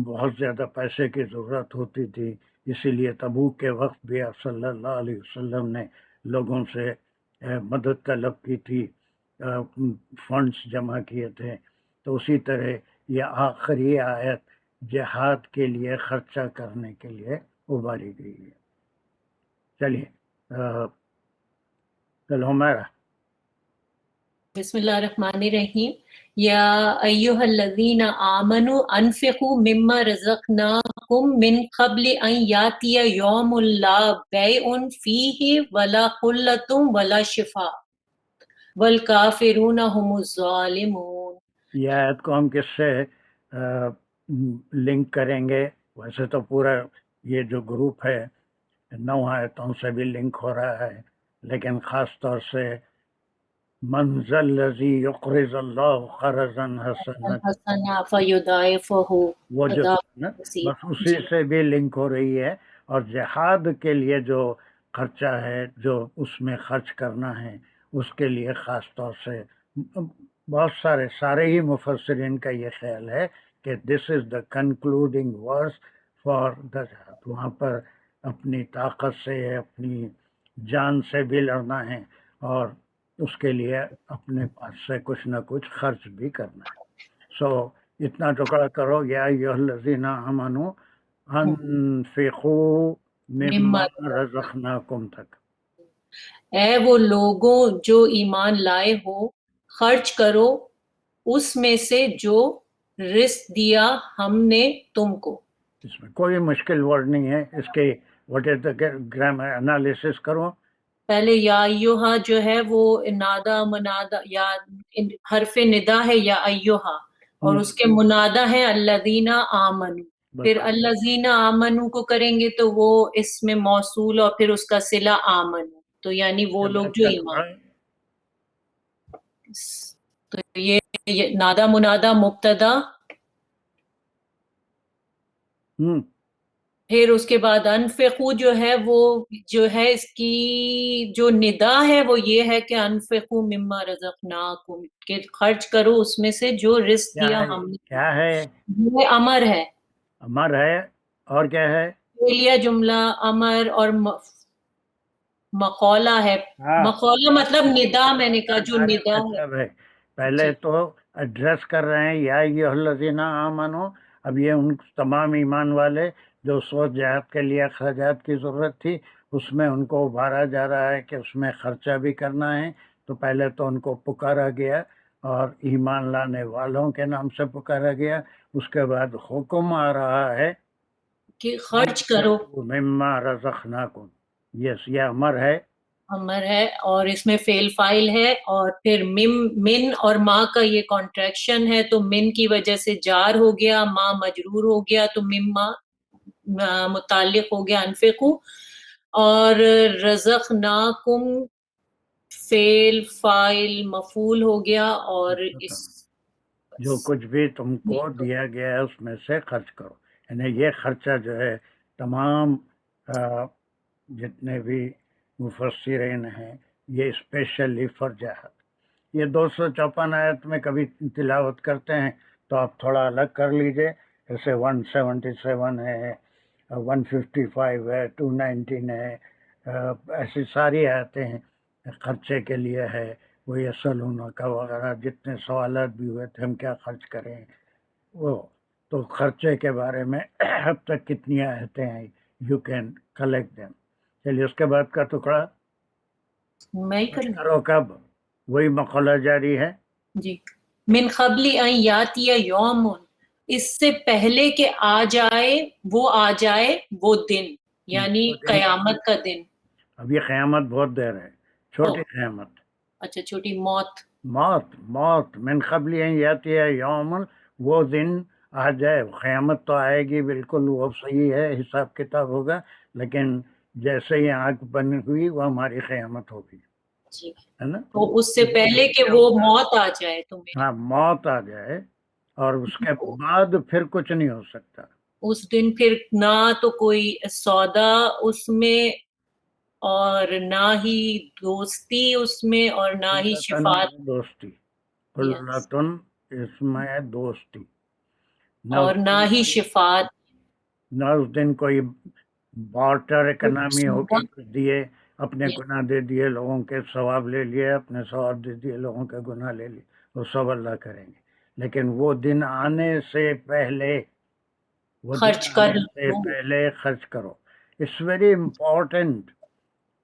Speaker 1: بہت زیادہ پیسے کی ضرورت ہوتی تھی. اسی لیے تبوک کے وقت بھی آپ صلی اللہ علیہ وسلم نے لوگوں سے مدد طلب کی تھی, فنڈز جمع کیے تھے. تو اسی طرح یہ آخری آیت جہاد کے لیے خرچہ کرنے کے لیے ابھاری گئی ہے. چلیے چلو میرا.
Speaker 5: بسم اللہ الرحمن الرحیم. یا ایہا الذین آمنوا انفقوا مما رزقناکم من قبل ان یاتی یوم لا بیع فیہ ولا خلۃ ولا شفاء والکافرون هم الظالمون.
Speaker 1: یہ آیت کو ہم کس سے لنک کریں گے؟ ویسے تو پورا یہ جو گروپ ہے 9 آیتوں سے بھی لنک ہو رہا ہے, لیکن خاص طور سے من ذا الذی یقرض اللہ قرضا حسنا
Speaker 5: حسنا فیضاعفہ,
Speaker 1: وہ جو نا بس اسی سے بھی لنک ہو رہی ہے. اور جہاد کے لیے جو خرچہ ہے جو اس میں خرچ کرنا ہے اس کے لیے خاص طور سے بہت سارے ہی مفسرین کا یہ خیال ہے کہ دس از دا کنکلوڈنگ ورس فار دا جہاد. وہاں پر اپنی طاقت سے اپنی جان سے بھی لڑنا ہے اور اس کے لیے اپنے پاس سے کچھ نہ کچھ خرچ بھی کرنا ہے. سو اتنا ٹکڑا کرو, یا ایھا الذین آمنوا انفقوا مما رزقناکم تک.
Speaker 5: اے وہ لوگوں جو ایمان لائے ہو, خرچ کرو اس میں سے جو رزق دیا ہم نے تم کو.
Speaker 1: اس میں کوئی مشکل ورڈ نہیں ہے. اس کے what is the grammar analysis کرو
Speaker 5: پہلے یا ایوہا جو ہے وہ نادا منادا یا حرف ندا ہے یا ایوہا، اور اس کے منادا ہے الذین آمنو. پھر الذین آمنو کو کریں گے تو وہ اس میں موصول اور پھر اس کا صلہ آمنو، تو یعنی وہ لوگ جو ایمان. تو یہ نادا منادا مبتدا، پھر اس کے بعد انفقو جو ہے وہ جو ہے اس کی جو ندا ہے وہ یہ ہے کہ انفقو مما رزقناکم، کہ خرچ کرو اس میں سے جو رزق دیا ہم نے.
Speaker 1: کیا ہے؟
Speaker 5: یہ امر ہے.
Speaker 1: امر ہے اور کیا ہے؟
Speaker 5: فعلیہ جملہ امر اور مقولہ ہے. مقولہ مطلب ندا، میں نے کہا جو ندا ہے.
Speaker 1: پہلے تو ایڈریس کر رہے ہیں یا ایھا الذین آمنو. اب یہ ان تمام ایمان والے جو سوچ جہاد کے لیے اخراجات کی ضرورت تھی اس میں ان کو ابھارا جا رہا ہے کہ اس میں خرچہ بھی کرنا ہے. تو پہلے تو ان کو پکارا گیا اور ایمان لانے والوں کے نام سے پکارا گیا. اس کے بعد حکم آ رہا ہے
Speaker 5: کہ خرچ کرو
Speaker 1: مما رزقناکم. یس، یہ امر ہے.
Speaker 5: امر ہے اور اس میں فعل فاعل ہے، اور پھر من اور ما کا یہ کانٹریکشن ہے، تو من کی وجہ سے جار ہو گیا، ما مجرور ہو گیا، تو مما متعلق ہو گیا انفقو، اور رزقناکم فعل فاعل مفعول ہو گیا. اور اس
Speaker 1: جو کچھ بھی تم کو دیا گیا ہے اس میں سے خرچ کرو. یعنی یہ خرچہ جو ہے تمام جتنے بھی مفسرین ہیں یہ اسپیشلی فار جہاد. یہ 254 آیت میں کبھی تلاوت کرتے ہیں تو آپ تھوڑا الگ کر لیجئے. جیسے 177 ہے، 155 ہے، 219 ہے، ایسی ساری آیتیں ہیں خرچے کے لیے ہے. وہ یسألونک وغیرہ جتنے سوالات بھی ہوئے تھے ہم کیا خرچ کریں، وہ تو خرچے کے بارے میں اب تک کتنی آیتیں ہیں. You can collect them. چلیے اس کے بعد کا ٹکڑا
Speaker 5: میں
Speaker 1: کرو. کب؟ وہی مقولہ جاری ہے.
Speaker 5: جی. من قبل ان یاتی یوم، اس سے پہلے کہ آ جائے وہ دن، یعنی قیامت کا دن.
Speaker 1: اب یہ قیامت بہت دیر ہے، چھوٹی قیامت.
Speaker 5: اچھا، چھوٹی موت.
Speaker 1: موت من قبل ان یاتی یوم، وہ دن آ جائے. قیامت تو آئے گی بالکل، وہ صحیح ہے، حساب کتاب ہوگا، لیکن جیسے ہی آنکھ بند ہوئی وہ ہماری قیامت ہوگی.
Speaker 5: جی.
Speaker 1: ہے نا؟
Speaker 5: تو اس سے پہلے کہ وہ موت آ جائے تمہیں.
Speaker 1: ہاں، موت آ جائے اور اس کے بعد پھر کچھ نہیں ہو سکتا.
Speaker 5: اس دن پھر نہ تو کوئی سودا اس میں، اور نہ ہی دوستی اس میں، اور نہ ہی شفاعت.
Speaker 1: دوستی قلتن، اس میں دوستی،
Speaker 5: اور نہ ہی شفاعت.
Speaker 1: نہ اس دن کوئی بارٹر اکنامی ہوگی، دیے اپنے گناہ دے دیے لوگوں کے ثواب لے لیے، اپنے ثواب دے دیے لوگوں کے گناہ لے لیے، وہ سب اللہ کریں گے. لیکن وہ دن آنے سے پہلے
Speaker 5: خرچ کر
Speaker 1: خرچ کرو. It's very important.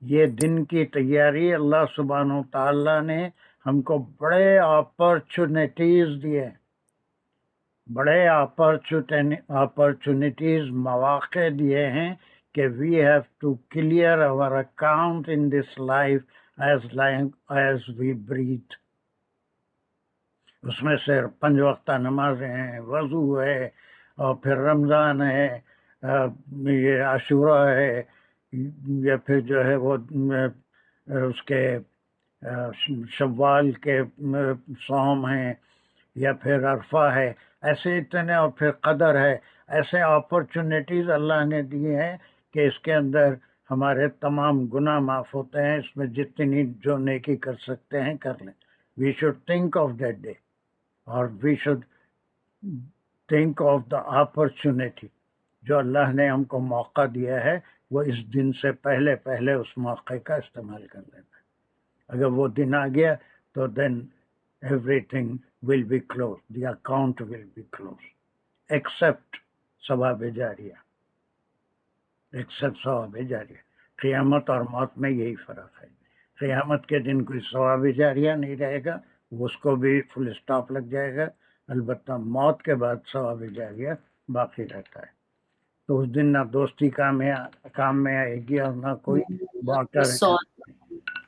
Speaker 1: یہ دن کی تیاری اللہ سبحانہ و تعالیٰ نے ہم کو بڑے اپرچونٹیز دیے، بڑے اپرچونٹیز مواقع دیے ہیں کہ we have to clear our account in this life as we breathe. اس میں سے 5 وقتہ نمازیں ہیں، وضو ہے، اور پھر رمضان ہے، یہ عاشورہ ہے، یا پھر جو ہے وہ اس کے شوال کے صوم ہیں، یا پھر عرفہ ہے. ایسے اتنے، اور پھر قدر ہے. ایسے اپرچونٹیز اللہ نے دیے ہیں کہ اس کے اندر ہمارے تمام گناہ معاف ہوتے ہیں. اس میں جتنی جو نیکی کر سکتے ہیں کر لیں. We should think of that day, اور we should think of the opportunity جو اللہ نے ہم کو موقع دیا ہے. وہ اس دن سے پہلے اس موقع کا استعمال کر لینا. اگر وہ دن آ گیا تو دین everything will be closed, the account will be closed, except ثواب جاریہ. قیامت اور موت میں یہی فرق ہے. قیامت کے دن کوئی ثواب جاریہ نہیں رہے گا، اس کو بھی فل اسٹاپ لگ جائے گا. البتہ موت کے بعد ثواب جاریہ باقی رہتا ہے. تو اس دن نہ دوستی کام میں آئے گی اور نہ کوئی barter.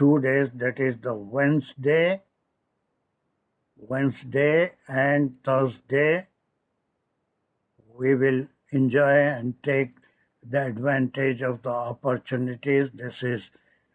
Speaker 1: 2 days, that is the Wednesday and Thursday, we will enjoy and take the advantage of the opportunities. This is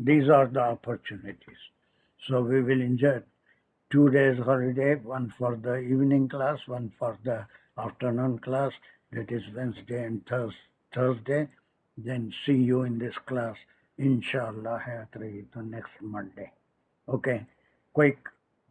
Speaker 1: these are the opportunities. So we will enjoy 2 days holiday, one for the evening class, one for the afternoon class, that is Wednesday and Thursday. Then see you in this class inshallah the next Monday. Okay, quick